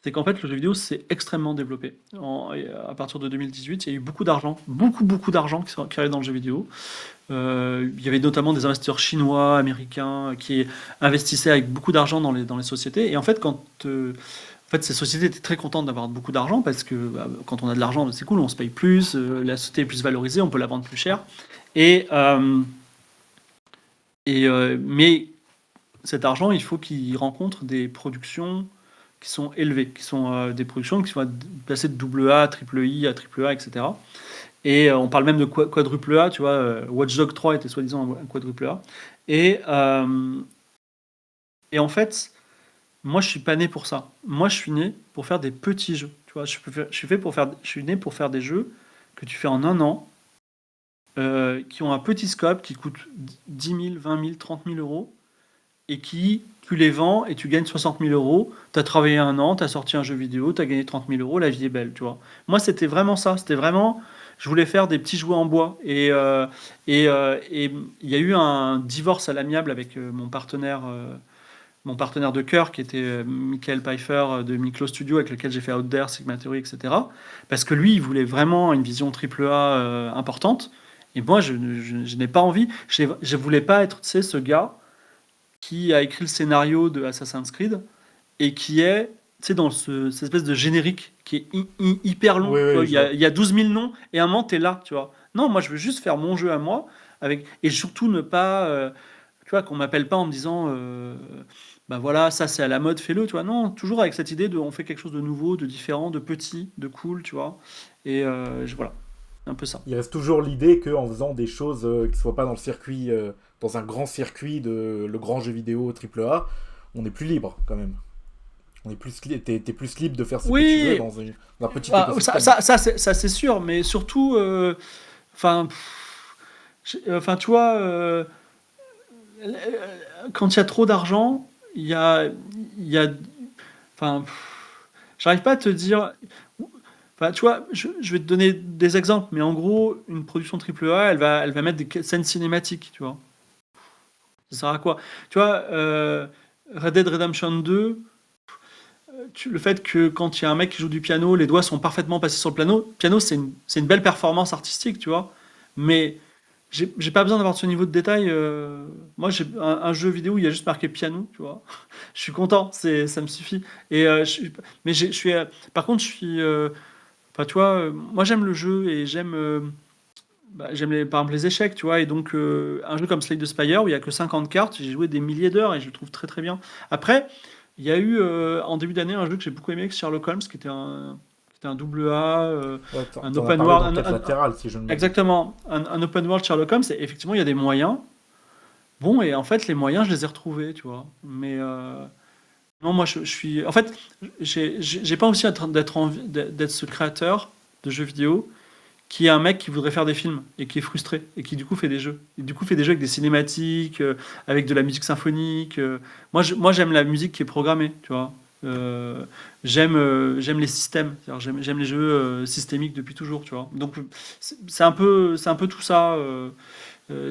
c'est qu'en fait, le jeu vidéo s'est extrêmement développé. À partir de 2018, il y a eu beaucoup d'argent, beaucoup, beaucoup d'argent qui arrive dans le jeu vidéo. Il y avait notamment des investisseurs chinois, américains, qui investissaient avec beaucoup d'argent dans les sociétés. Et en fait, ces sociétés étaient très contentes d'avoir beaucoup d'argent parce que quand on a de l'argent, c'est cool, on se paye plus, la société est plus valorisée, on peut la vendre plus cher. Et, mais cet argent, il faut qu'il rencontre des productions qui sont élevées, qui sont des productions qui sont placées de double A, triple I, à triple A, etc. Et on parle même de quadruple A, tu vois. Watch Dogs 3 était soi-disant un quadruple A. Et, euh, et en fait, moi, je suis pas né pour ça. Moi, je suis né pour faire des petits jeux. Tu vois, je suis né pour faire des jeux que tu fais en un an, qui ont un petit scope, qui coûtent 10 000, 20 000, 30 000 euros, et qui, tu les vends et tu gagnes 60 000 euros. Tu as travaillé un an, tu as sorti un jeu vidéo, tu as gagné 30 000 euros, la vie est belle, tu vois. Moi, c'était vraiment ça. C'était vraiment. Je voulais faire des petits jouets en bois. Et il y a eu un divorce à l'amiable avec mon partenaire de cœur, qui était Michael Pfeiffer de Miklo Studio, avec lequel j'ai fait Out There, Sigma Theory, etc. Parce que lui, il voulait vraiment une vision triple A importante. Et moi, je n'ai pas envie. Je voulais pas être, tu sais, ce gars qui a écrit le scénario de Assassin's Creed et qui est, tu sais, dans cette espèce de générique qui est hyper long. Oui, Tu vois, oui, il je y a, vois. il y a 12 000 noms et à un moment, t'es là, tu vois. Non, moi, je veux juste faire mon jeu à moi et surtout ne pas. tu vois, qu'on m'appelle pas en me disant, bah voilà, ça c'est à la mode, fais-le, tu vois. Non, toujours avec cette idée de, on fait quelque chose de nouveau, de différent, de petit, de cool, tu vois. Et voilà, un peu ça. Il reste toujours l'idée qu'en faisant des choses qui ne soient pas dans le circuit, dans un grand circuit de le grand jeu vidéo AAA, on est plus libre quand même. On est plus t'es plus libre de faire ce que tu veux Oui, dans un petit ah, écosystème. ça, c'est sûr, mais surtout, enfin, enfin, tu vois, quand il y a trop d'argent, il y a, enfin, j'arrive pas à te dire. Enfin, tu vois, je vais te donner des exemples, mais en gros, une production AAA, elle va mettre des scènes cinématiques, tu vois. Ça sert à quoi? Tu vois, Red Dead Redemption 2, le fait que quand il y a un mec qui joue du piano, les doigts sont parfaitement passés sur le piano, c'est une belle performance artistique, tu vois. Mais j'ai pas besoin d'avoir ce niveau de détail. Moi, j'ai un jeu vidéo où il y a juste marqué piano, tu vois. Je suis content, ça me suffit. Et mais je suis, par contre, je suis, enfin, tu vois, moi j'aime le jeu et j'aime par exemple les échecs, tu vois. Et donc un jeu comme Slay the Spire où il y a que 50 cartes, j'ai joué des milliers d'heures et je le trouve très très bien. Après, il y a eu en début d'année un jeu que j'ai beaucoup aimé, avec Sherlock Holmes, qui était un double A, Ouais, un t'en as open parlé world, dans quête latérale, si je ne m'abuse. exactement, un open world Sherlock Holmes. Et effectivement, il y a des moyens. Bon, et en fait, les moyens, je les ai retrouvés, tu vois. Mais non, moi, je suis. En fait, j'ai pas aussi d'être ce créateur de jeux vidéo qui est un mec qui voudrait faire des films et qui est frustré et qui du coup fait des jeux. Et du coup fait des jeux avec des cinématiques, avec de la musique symphonique. Moi, j'aime la musique qui est programmée, tu vois. J'aime les systèmes, c'est-à-dire j'aime les jeux systémiques depuis toujours, tu vois. Donc c'est un peu tout ça.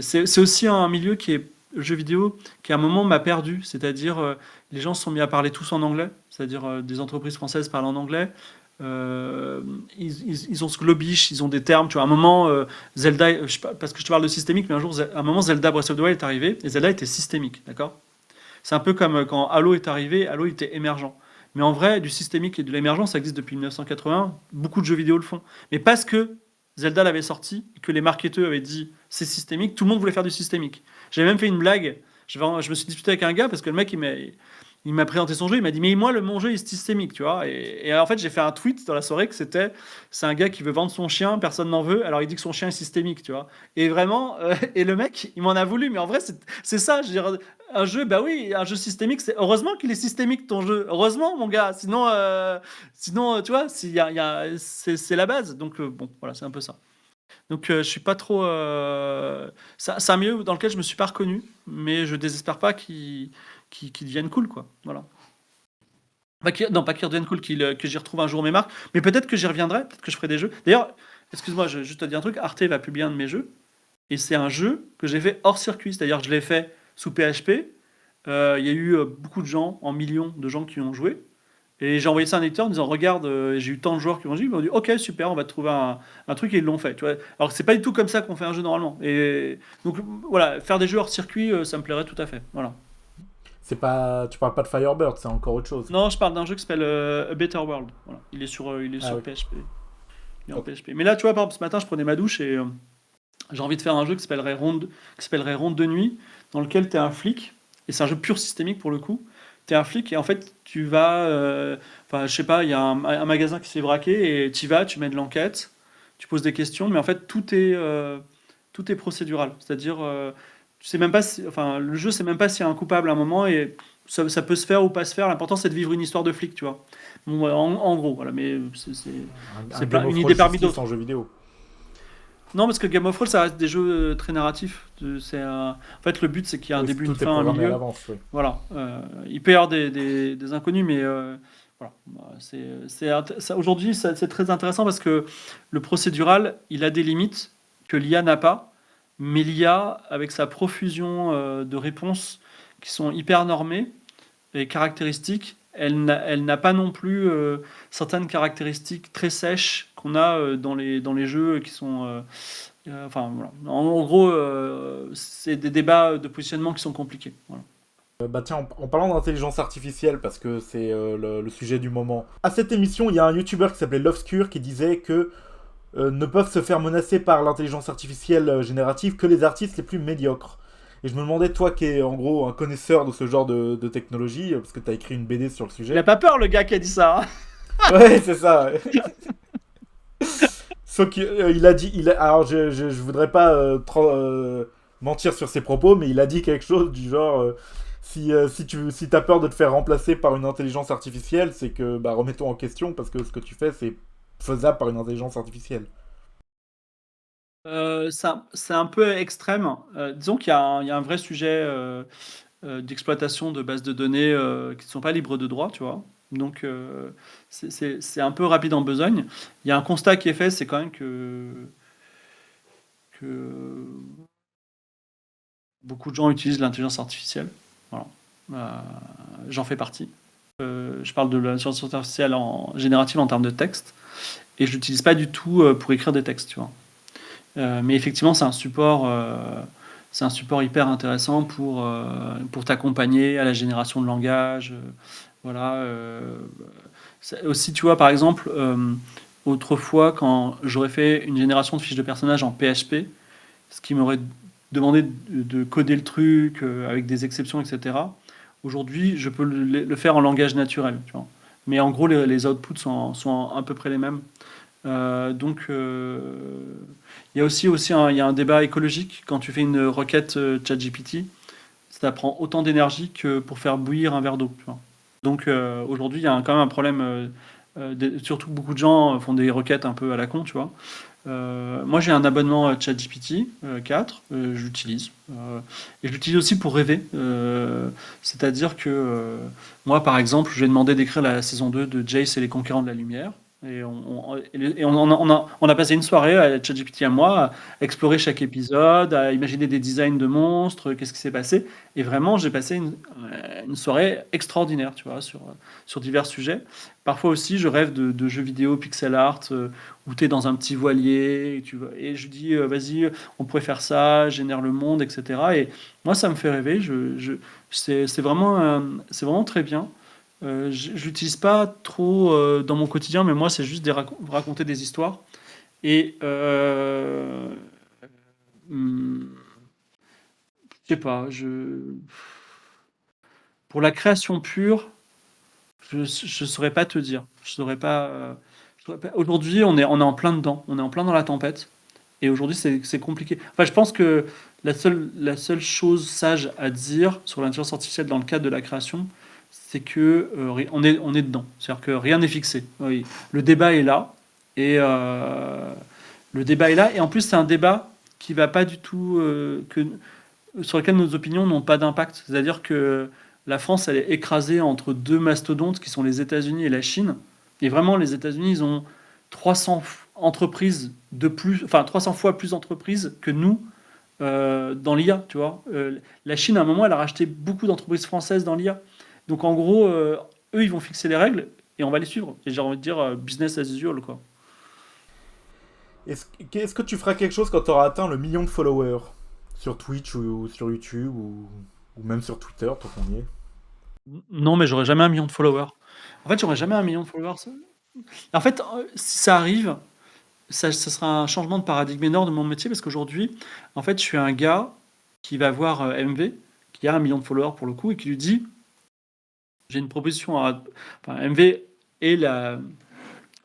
C'est aussi un milieu qui est le jeu vidéo qui à un moment m'a perdu, c'est-à-dire les gens se sont mis à parler tous en anglais, c'est-à-dire des entreprises françaises parlent en anglais. Ils ont ce globish, ils ont des termes. Tu vois, à un moment, Zelda, je sais pas, parce que je te parle de systémique, mais à un moment, Zelda Breath of the Wild est arrivé et Zelda était systémique, d'accord? C'est un peu comme quand Halo est arrivé, Halo était émergent. Mais en vrai, du systémique et de l'émergent, ça existe depuis 1980. Beaucoup de jeux vidéo le font. Mais parce que Zelda l'avait sorti, et que les marketeurs avaient dit c'est systémique, tout le monde voulait faire du systémique. J'avais même fait une blague. Je me suis disputé avec un gars parce que le mec, il m'a présenté son jeu, il m'a dit mais moi mon jeu est systémique, tu vois. Et en fait j'ai fait un tweet dans la soirée que c'est un gars qui veut vendre son chien, personne n'en veut, alors il dit que son chien est systémique, tu vois. Et vraiment et le mec il m'en a voulu, mais en vrai c'est ça, je veux dire, un jeu, bah oui, un jeu systémique, c'est heureusement qu'il est systémique ton jeu, heureusement mon gars, sinon tu vois, c'est la base. Donc bon voilà, c'est un peu ça. Donc je suis pas trop. C'est un milieu dans lequel je me suis pas reconnu, mais je désespère pas qu'il devienne cool, quoi. Voilà. Non, pas qu'il redevienne cool, que j'y retrouve un jour mes marques, mais peut-être que j'y reviendrai, peut-être que je ferai des jeux. D'ailleurs, excuse-moi, je juste te dire un truc. Arte va publier un de mes jeux, et c'est un jeu que j'ai fait hors circuit, c'est-à-dire je l'ai fait sous PHP. Il y a eu beaucoup de gens, en millions de gens qui ont joué. Et j'ai envoyé ça à un éditeur en disant regarde, j'ai eu tant de joueurs qui ont joué, ils m'ont dit ok super, on va te trouver un truc et ils l'ont fait. Tu vois. Alors que c'est pas du tout comme ça qu'on fait un jeu normalement. Et donc voilà, faire des jeux hors circuit, ça me plairait tout à fait. Voilà. Tu parles pas de Firebird, c'est encore autre chose. Non, je parle d'un jeu qui s'appelle A Better World. Voilà. Il est Ah sur oui. PHP. Il est en Ok. PHP. Mais là, tu vois, par exemple, ce matin, je prenais ma douche et j'ai envie de faire un jeu qui s'appellerait Ronde de nuit, dans lequel tu es un flic. Et c'est un jeu pur systémique pour le coup. Tu es un flic et en fait, tu vas. Enfin, je sais pas, il y a un magasin qui s'est braqué et tu vas, tu mènes l'enquête, tu poses des questions, mais en fait, tout est procédural. C'est-à-dire, tu sais même pas si, enfin, le jeu sait même pas s'il y a un coupable à un moment et ça peut se faire ou pas se faire. L'important, c'est de vivre une histoire de flic, tu vois. Bon, en gros, voilà, mais Un c'est Game of une idée Thrones parmi justice d'autres. en jeu vidéo. Non, parce que Game of Thrones, ça reste des jeux très narratifs. En fait, le but, c'est qu'il y a un Oui, début, une tout est fin, un programmé à milieu. l'avance, oui. Voilà. Il peut y avoir des inconnus, mais voilà. Aujourd'hui, c'est très intéressant parce que le procédural, il a des limites que l'IA n'a pas, mais l'IA, avec sa profusion de réponses qui sont hyper normées et caractéristiques, elle n'a pas non plus certaines caractéristiques très sèches qu'on a dans les jeux qui sont. Enfin, voilà. En gros, c'est des débats de positionnement qui sont compliqués. Voilà. Bah tiens, en parlant d'intelligence artificielle, parce que c'est le sujet du moment. À cette émission, il y a un youtubeur qui s'appelait Lovescure qui disait que ne peuvent se faire menacer par l'intelligence artificielle générative que les artistes les plus médiocres. Et je me demandais, toi qui es en gros un connaisseur de ce genre de technologie, parce que tu as écrit une BD sur le Il a sujet. pas peur, le gars qui a dit ça, hein. Ouais, c'est ça. Ouais. Sauf qu'il a dit, alors je voudrais pas mentir sur ses propos, mais il a dit quelque chose du genre, si t'as peur de te faire remplacer par une intelligence artificielle, c'est que bah remets-toi en question parce que ce que tu fais c'est faisable par une intelligence artificielle. C'est un peu extrême. Disons qu'il y a un vrai sujet d'exploitation de bases de données qui ne sont pas libres de droit, tu vois. Donc, c'est un peu rapide en besogne. Il y a un constat qui est fait, c'est quand même que beaucoup de gens utilisent l'intelligence artificielle. Voilà. Euh, J'en fais partie. Je parle de l'intelligence artificielle en générative en termes de texte, et je l'utilise pas du tout pour écrire des textes, tu vois. Mais effectivement, c'est un support hyper intéressant pour t'accompagner à la génération de langage. Voilà. Aussi, tu vois, par exemple, autrefois, quand j'aurais fait une génération de fiches de personnages en PHP, ce qui m'aurait demandé de coder le truc avec des exceptions, etc. Aujourd'hui, je peux le faire en langage naturel, tu vois. Mais en gros, les outputs sont à peu près les mêmes. Donc, il y a il y a un débat écologique. Quand tu fais une requête ChatGPT, ça prend autant d'énergie que pour faire bouillir un verre d'eau, tu vois. Donc, aujourd'hui, il y a quand même un problème. Surtout que beaucoup de gens font des requêtes un peu à la con, tu vois. Moi, j'ai un abonnement ChatGPT 4, je l'utilise. Et je l'utilise aussi pour rêver. C'est-à-dire que moi, par exemple, je vais demander d'écrire la saison 2 de Jace et les Conquérants de la Lumière. On a passé une soirée à ChatGPT à moi à explorer chaque épisode, à imaginer des designs de monstres, qu'est-ce qui s'est passé. Et vraiment, j'ai passé une soirée extraordinaire, tu vois, sur divers sujets. Parfois aussi, je rêve de jeux vidéo pixel art où tu es dans un petit voilier et je dis vas-y, on pourrait faire ça, génère le monde, etc. Et moi, ça me fait rêver. C'est vraiment très bien. Je l'utilise pas trop dans mon quotidien, mais moi, c'est juste raconter des histoires. Et hum, je sais pas, pour la création pure, je saurais pas te dire. Je saurais pas. Aujourd'hui, on est en plein dedans. On est en plein dans la tempête. Et aujourd'hui, c'est compliqué. Enfin, je pense que la seule chose sage à dire sur l'intelligence artificielle dans le cadre de la création, c'est que on est dedans. C'est-à-dire que rien n'est fixé. Oui. Le débat est là. Et le débat est là. Et en plus, c'est un débat qui va pas du tout sur lequel nos opinions n'ont pas d'impact. C'est-à-dire que la France, elle est écrasée entre deux mastodontes qui sont les États-Unis et la Chine. Et vraiment, les États-Unis, ils ont 300 entreprises de plus, enfin 300 fois plus d'entreprises que nous dans l'IA, tu vois. La Chine, à un moment, elle a racheté beaucoup d'entreprises françaises dans l'IA. Donc en gros, eux, ils vont fixer les règles et on va les suivre. Et j'ai envie de dire business as usual, quoi. Est-ce que tu feras quelque chose quand tu auras atteint le million de followers sur Twitch ou sur YouTube ou même sur Twitter, tant qu'on y est? Non, mais j'aurais jamais un million de followers. En fait, j'aurais jamais un million de followers. En fait, si ça arrive, ça sera un changement de paradigme énorme de mon métier parce qu'aujourd'hui, en fait, je suis un gars qui va voir MV, qui a un million de followers pour le coup, et qui lui dit, j'ai une proposition à... Enfin, MV est la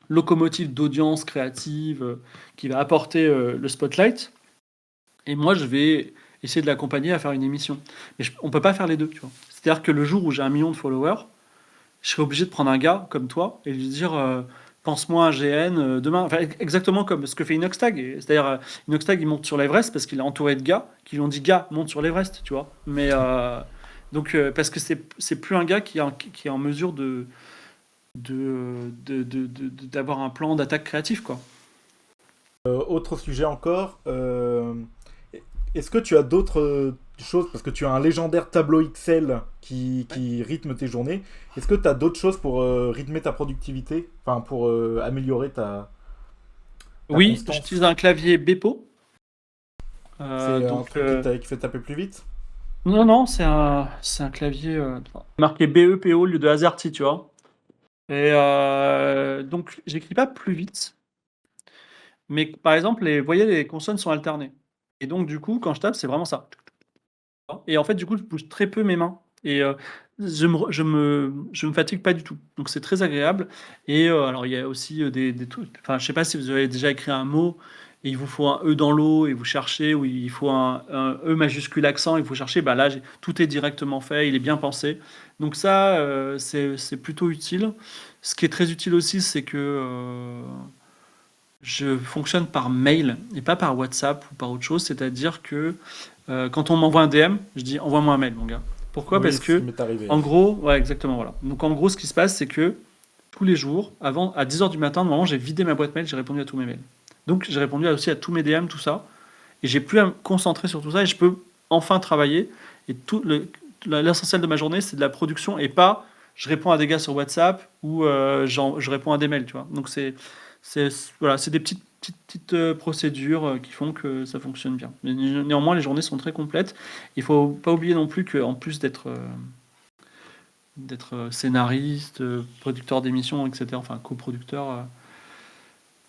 locomotive d'audience créative qui va apporter le spotlight, et moi, je vais essayer de l'accompagner à faire une émission. Mais on peut pas faire les deux, tu vois. C'est-à-dire que le jour où j'ai un million de followers, je serais obligé de prendre un gars comme toi et lui dire pense-moi un GN demain. Enfin, exactement comme ce que fait Inoxtag. C'est-à-dire, Inoxtag, il monte sur l'Everest parce qu'il est entouré de gars qui lui ont dit gars, monte sur l'Everest, tu vois. Mais donc, parce que c'est plus un gars qui est en mesure d'avoir un plan d'attaque créatif, quoi. Autre sujet encore, est-ce que tu as d'autres choses, parce que tu as un légendaire tableau Excel qui rythme tes journées, est-ce que tu as d'autres choses pour rythmer ta productivité, enfin pour améliorer ta Oui, constance? j'utilise un clavier Bepo. C'est un Donc, truc qui fait taper plus vite? non, non, c'est un clavier marqué BEPO au lieu de AZERTY, tu vois. Et donc, j'écris pas plus vite, mais par exemple, vous voyez, les consonnes sont alternées. Et donc, du coup, quand je tape, c'est vraiment ça. Et en fait, du coup, je bouge très peu mes mains et je me fatigue pas du tout. Donc c'est très agréable et alors il y a aussi, des trucs enfin, je sais pas si vous avez déjà écrit un mot et il vous faut un E dans l'eau et vous cherchez ou il faut un E majuscule accent et vous cherchez, bah, là, j'ai tout est directement fait, il est bien pensé. Donc ça, c'est plutôt utile. Ce qui est très utile aussi, c'est que, je fonctionne par mail et pas par WhatsApp ou par autre chose. C'est-à-dire que quand on m'envoie un DM, je dis envoie-moi un mail, mon gars. Pourquoi? Oui, Parce c'est ce qui que, m'est arrivé. en gros, ouais, exactement, voilà. Donc en gros, ce qui se passe, c'est que tous les jours, avant, à 10 heures du matin, normalement, j'ai vidé ma boîte mail, j'ai répondu à tous mes mails. Donc j'ai répondu aussi à tous mes DM, tout ça. Et j'ai plus à me concentrer sur tout ça et je peux enfin travailler. Et l'essentiel de ma journée, c'est de la production et pas je réponds à des gars sur WhatsApp ou je réponds à des mails, tu vois. Donc c'est voilà, c'est des petites procédures qui font que ça fonctionne bien. Mais néanmoins, les journées sont très complètes. Il faut pas oublier non plus qu'en plus d'être scénariste, producteur d'émissions, etc., enfin coproducteur,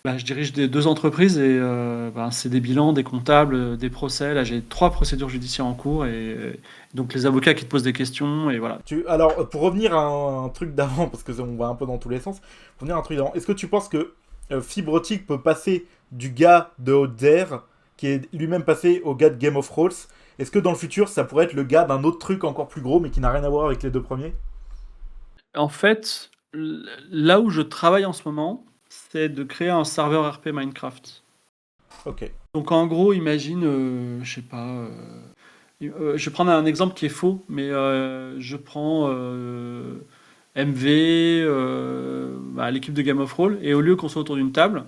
bah, je dirige des 2 entreprises et ben, c'est des bilans, des comptables, des procès. Là, j'ai 3 procédures judiciaires en cours et donc les avocats qui te posent des questions et voilà. Alors, pour revenir à un truc d'avant, parce que on va un peu dans tous les sens, pour revenir à un truc d'avant, est-ce que tu penses que Fibre Optique peut passer du gars de Haute qui est lui-même passé au gars de Game of Thrones? Est-ce que dans le futur, ça pourrait être le gars d'un autre truc encore plus gros, mais qui n'a rien à voir avec les deux premiers? En fait, là où je travaille en ce moment, c'est de créer un serveur RP Minecraft. Ok. Donc en gros, imagine, je sais pas, je vais prendre un exemple qui est faux, mais je prends MV, bah, l'équipe de Game of Thrones, et au lieu qu'on soit autour d'une table,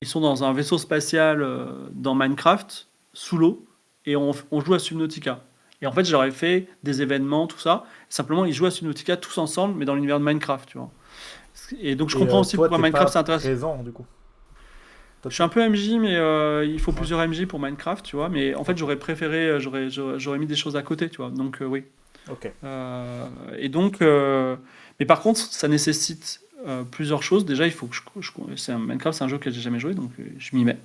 ils sont dans un vaisseau spatial dans Minecraft, sous l'eau, et on joue à Subnautica. Et en fait, j'aurais fait des événements, tout ça. Simplement, ils jouent à Subnautica tous ensemble, mais dans l'univers de Minecraft, tu vois. Et donc, je Et comprends aussi toi, pourquoi t'es Minecraft pas c'est intéressant. présent, du coup. Toi, Je suis un peu MJ, mais il faut ouais. plusieurs MJ pour Minecraft, tu vois. Mais en fait, Ok. j'aurais préféré, j'aurais mis des choses à côté, tu vois. Donc, oui. Ok. Et donc, mais par contre, ça nécessite plusieurs choses. Déjà, il faut que Minecraft, c'est un jeu que j'ai jamais joué, donc je m'y mets.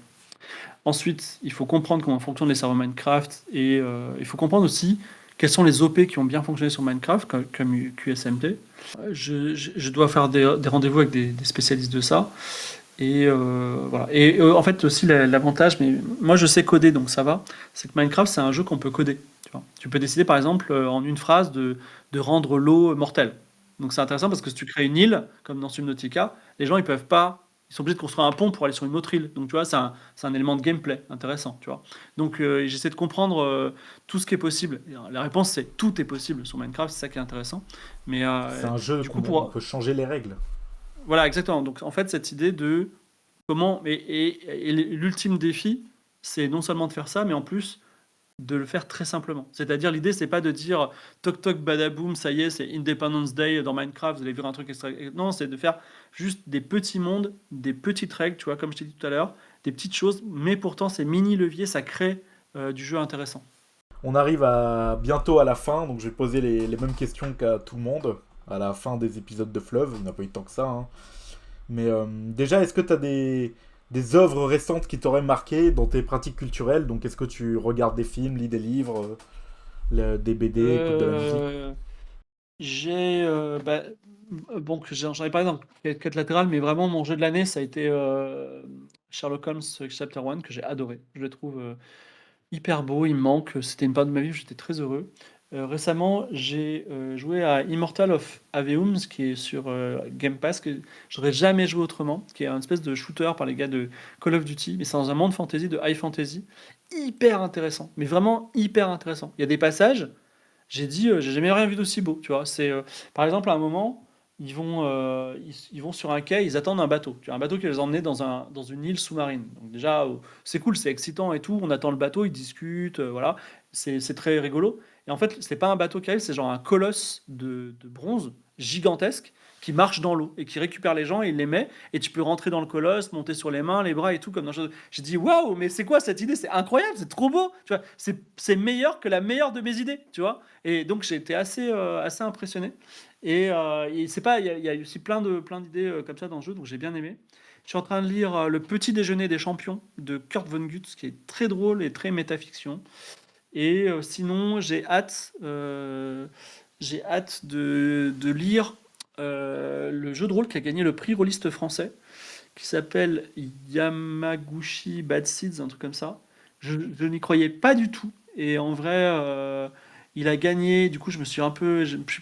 Ensuite, il faut comprendre comment fonctionnent les serveurs Minecraft et il faut comprendre aussi quels sont les OP qui ont bien fonctionné sur Minecraft, comme QSMT. Je dois faire des rendez-vous avec des spécialistes de ça. Et voilà. Et en fait, aussi, l'avantage, mais moi je sais coder donc ça va, c'est que Minecraft c'est un jeu qu'on peut coder. Tu vois. Tu peux décider par exemple en une phrase de rendre l'eau mortelle. Donc c'est intéressant parce que si tu crées une île, comme dans Subnautica, les gens ils peuvent pas. Ils sont obligés de construire un pont pour aller sur une autre île. Donc tu vois, c'est un élément de gameplay intéressant. Tu vois. Donc j'essaie de comprendre tout ce qui est possible. Et, la réponse c'est tout est possible sur Minecraft, c'est ça qui est intéressant. Mais C'est un jeu du coup, qu'on on peut changer les règles. voilà, exactement. Donc en fait, cette idée de comment et l'ultime défi, c'est non seulement de faire ça, mais en plus de le faire très simplement. C'est-à-dire l'idée, c'est pas de dire toc toc badaboum, ça y est, c'est Independence Day dans Minecraft, vous allez voir un truc extra. Non, c'est de faire juste des petits mondes, des petites règles, tu vois, comme je t'ai dit tout à l'heure, des petites choses, mais pourtant ces mini leviers, ça crée du jeu intéressant. On arrive à bientôt à la fin, donc je vais poser les mêmes questions qu'à tout le monde à la fin des épisodes de Fleuve. Il n'y en a pas eu tant que ça, hein. Mais déjà, est-ce que tu as des œuvres récentes qui t'auraient marqué dans tes pratiques culturelles? Donc, est-ce que tu regardes des films, lis des livres, des BD, écoutes de la musique? Euh, j'ai bah, bon, j'en ai parlé dans Quête latérale, mais vraiment mon jeu de l'année, ça a été Sherlock Holmes Chapter 1 que j'ai adoré. Je le trouve hyper beau, il me manque. C'était une période de ma vie où j'étais très heureux. Récemment, j'ai joué à Immortal of Aveum, ce qui est sur Game Pass, que j'aurais jamais joué autrement, qui est un espèce de shooter par les gars de Call of Duty, mais c'est dans un monde fantasy, de high fantasy, hyper intéressant, mais vraiment hyper intéressant. Il y a des passages, j'ai dit, j'ai jamais rien vu d'aussi beau, tu vois. Par exemple, à un moment, ils vont sur un quai, ils attendent un bateau. Tu vois, un bateau qui va les emmener dans une île sous-marine. Donc déjà, c'est cool, c'est excitant et tout. On attend le bateau, ils discutent, voilà. C'est très rigolo. Et en fait, c'est pas un bateau qui arrive, c'est genre un colosse de bronze gigantesque qui marche dans l'eau et qui récupère les gens et il les met. Et tu peux rentrer dans le colosse, monter sur les mains, les bras et tout comme dans J'ai dit waouh, mais c'est quoi cette idée? C'est incroyable, c'est trop beau. Tu vois, c'est meilleur que la meilleure de mes idées, tu vois. Et donc j'ai été assez impressionné. Et c'est pas, il y a aussi plein d'idées comme ça dans le jeu, donc j'ai bien aimé. Je suis en train de lire Le Petit Déjeuner des Champions de Kurt Vonnegut, qui est très drôle et très métafiction. Et sinon, j'ai hâte de lire le jeu de rôle qui a gagné le prix rôliste français, qui s'appelle Yamaguchi Bad Seeds, un truc comme ça. Je n'y croyais pas du tout. Et en vrai, il a gagné. Du coup, je me suis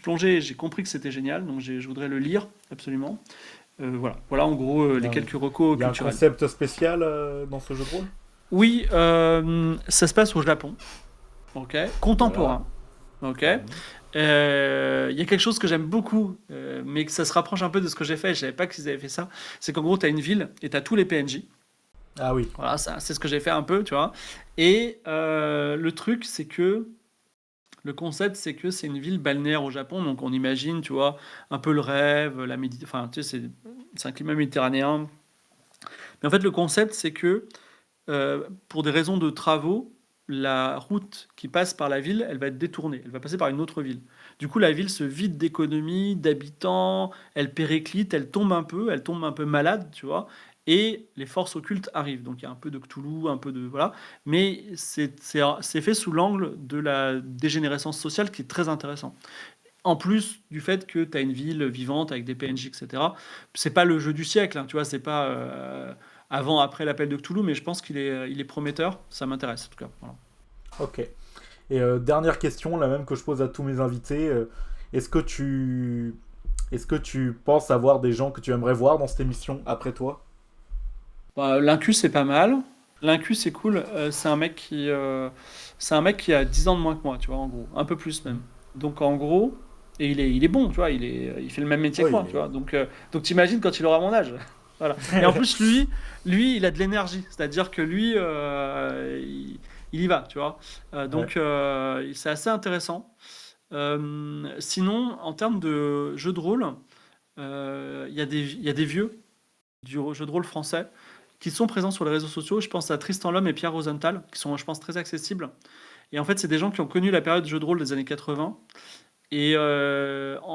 plongé, j'ai compris que c'était génial. Donc, je voudrais le lire, absolument. Voilà en gros Il y les a un, quelques recos il y a un culturels. concept spécial dans ce jeu de rôle? Oui, ça se passe au Japon, ok, Voilà. contemporain, ok. Mhm. Il y a quelque chose que j'aime beaucoup, mais que ça se rapproche un peu de ce que j'ai fait. Je savais pas qu'ils avaient fait ça. C'est qu'en gros, tu as une ville et tu as tous les PNJ. Ah oui. Voilà, ça, c'est ce que j'ai fait un peu, tu vois. Et le truc, c'est que le concept, c'est que c'est une ville balnéaire au Japon, donc on imagine, tu vois, un peu le rêve, enfin, tu sais, c'est un climat méditerranéen. Mais en fait, le concept, c'est que pour des raisons de travaux, la route qui passe par la ville, elle va être détournée. Elle va passer par une autre ville. Du coup, la ville se vide d'économie, d'habitants, elle périclite, elle tombe un peu malade, tu vois. Et les forces occultes arrivent. Donc il y a un peu de Cthulhu, un peu de... Voilà. Mais c'est fait sous l'angle de la dégénérescence sociale qui est très intéressant. En plus du fait que tu as une ville vivante avec des PNJ, etc. C'est pas le jeu du siècle, hein, tu vois, c'est pas avant, après l'appel de Cthulhu, mais je pense il est prometteur, ça m'intéresse en tout cas. Voilà. Ok. Et dernière question, la même que je pose à tous mes invités. Est-ce que tu... Est-ce que tu penses avoir des gens que tu aimerais voir dans cette émission après toi? Bah, L'Incu, c'est pas mal. L'Incu, c'est cool. C'est un mec qui a 10 ans de moins que moi, tu vois, en gros. Un peu plus même. Hmm. Donc, en gros, et il est bon, tu vois, il fait le même métier que Oui, moi, il tu vois. est... Donc t'imagines quand il aura mon âge. Voilà. Et en plus, lui, il a de l'énergie. C'est-à-dire que lui, il y va, tu vois. Ouais. C'est assez intéressant. Sinon, en termes de jeu de rôle, il y a des vieux du jeu de rôle français qui sont présents sur les réseaux sociaux. Je pense à Tristan Lhomme et Pierre Rosenthal, qui sont, je pense, très accessibles. Et en fait, c'est des gens qui ont connu la période du jeu de rôle des années 80. Et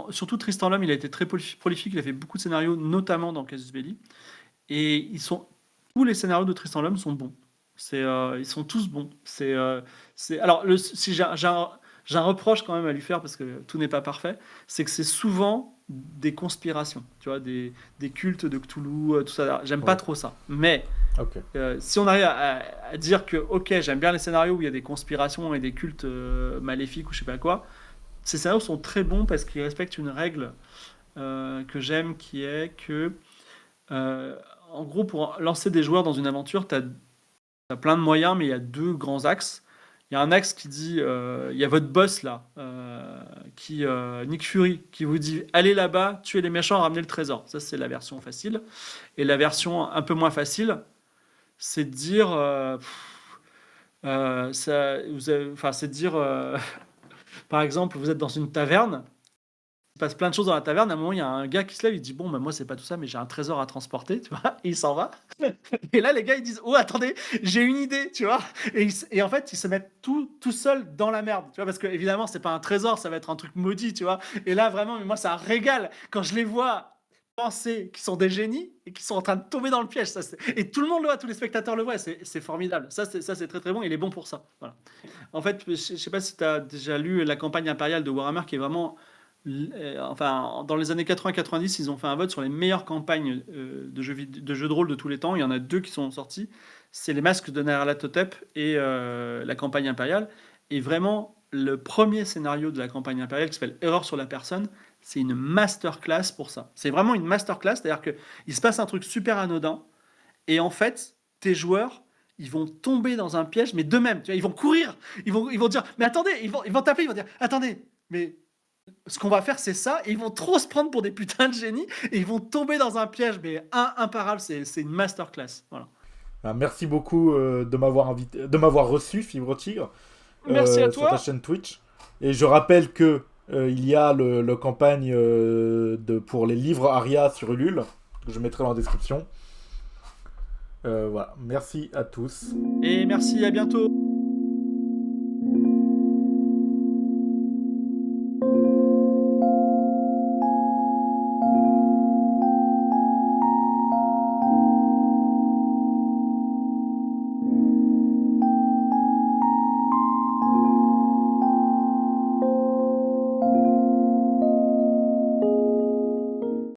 surtout Tristan Lhomme, il a été très prolifique, il a fait beaucoup de scénarios, notamment dans Casus Belli. Et tous les scénarios de Tristan Lhomme sont bons. Ils sont tous bons. Alors, si j'ai un reproche quand même à lui faire, parce que tout n'est pas parfait, c'est que c'est souvent des conspirations, tu vois, des cultes de Cthulhu, tout ça. J'aime pas Ouais. trop ça. Mais Ok. si on arrive à dire que, ok, j'aime bien les scénarios où il y a des conspirations et des cultes maléfiques ou je sais pas quoi, ces scénarios sont très bons parce qu'ils respectent une règle que j'aime, qui est que, euh, en gros, pour lancer des joueurs dans une aventure, t'as plein de moyens, mais il y a deux grands axes. Il y a un axe qui dit, il y a votre boss là, Nick Fury, qui vous dit, allez là-bas, tuez les méchants, ramenez le trésor. Ça, c'est la version facile. Et la version un peu moins facile, c'est de dire, enfin, c'est de dire, par exemple, vous êtes dans une taverne. Il se passe plein de choses dans la taverne. À un moment, il y a un gars qui se lève, il dit bon, bah, moi, c'est pas tout ça, mais j'ai un trésor à transporter, tu vois, et il s'en va. Et là, les gars, ils disent oh, attendez, j'ai une idée, tu vois. Et en fait, ils se mettent tout seuls dans la merde, tu vois, parce que évidemment, c'est pas un trésor, ça va être un truc maudit, tu vois. Et là, vraiment, mais moi, ça régale quand je les vois penser qu'ils sont des génies et qu'ils sont en train de tomber dans le piège. Et tout le monde le voit, tous les spectateurs le voient, c'est formidable. Ça, c'est très très bon, il est bon pour ça. Voilà. En fait, je sais pas si tu as déjà lu la campagne impériale de Warhammer, qui est vraiment enfin, dans les années 80-90, ils ont fait un vote sur les meilleures campagnes de jeux de rôle de tous les temps. Il y en a deux qui sont sortis. C'est les Masques de Nyarlathotep et la campagne impériale. Et vraiment, le premier scénario de la campagne impériale, qui s'appelle Erreur sur la personne, c'est une masterclass pour ça. C'est vraiment une masterclass, c'est-à-dire qu'il se passe un truc super anodin, et en fait, tes joueurs, ils vont tomber dans un piège, mais d'eux-mêmes. Tu vois, ils vont courir, ils vont dire, mais attendez, ils vont t'appeler, ils vont dire, attendez, mais ce qu'on va faire, c'est ça, et ils vont trop se prendre pour des putains de génies, et ils vont tomber dans un piège, mais imparable, c'est une masterclass. Voilà. Ah, merci beaucoup de m'avoir reçu, Fibre Tigre, Merci à sur ta toi. chaîne Twitch. Et je rappelle que il y a le campagne pour les livres Aria sur Ulule, que je mettrai dans la description. Voilà, merci à tous. Et merci, à bientôt.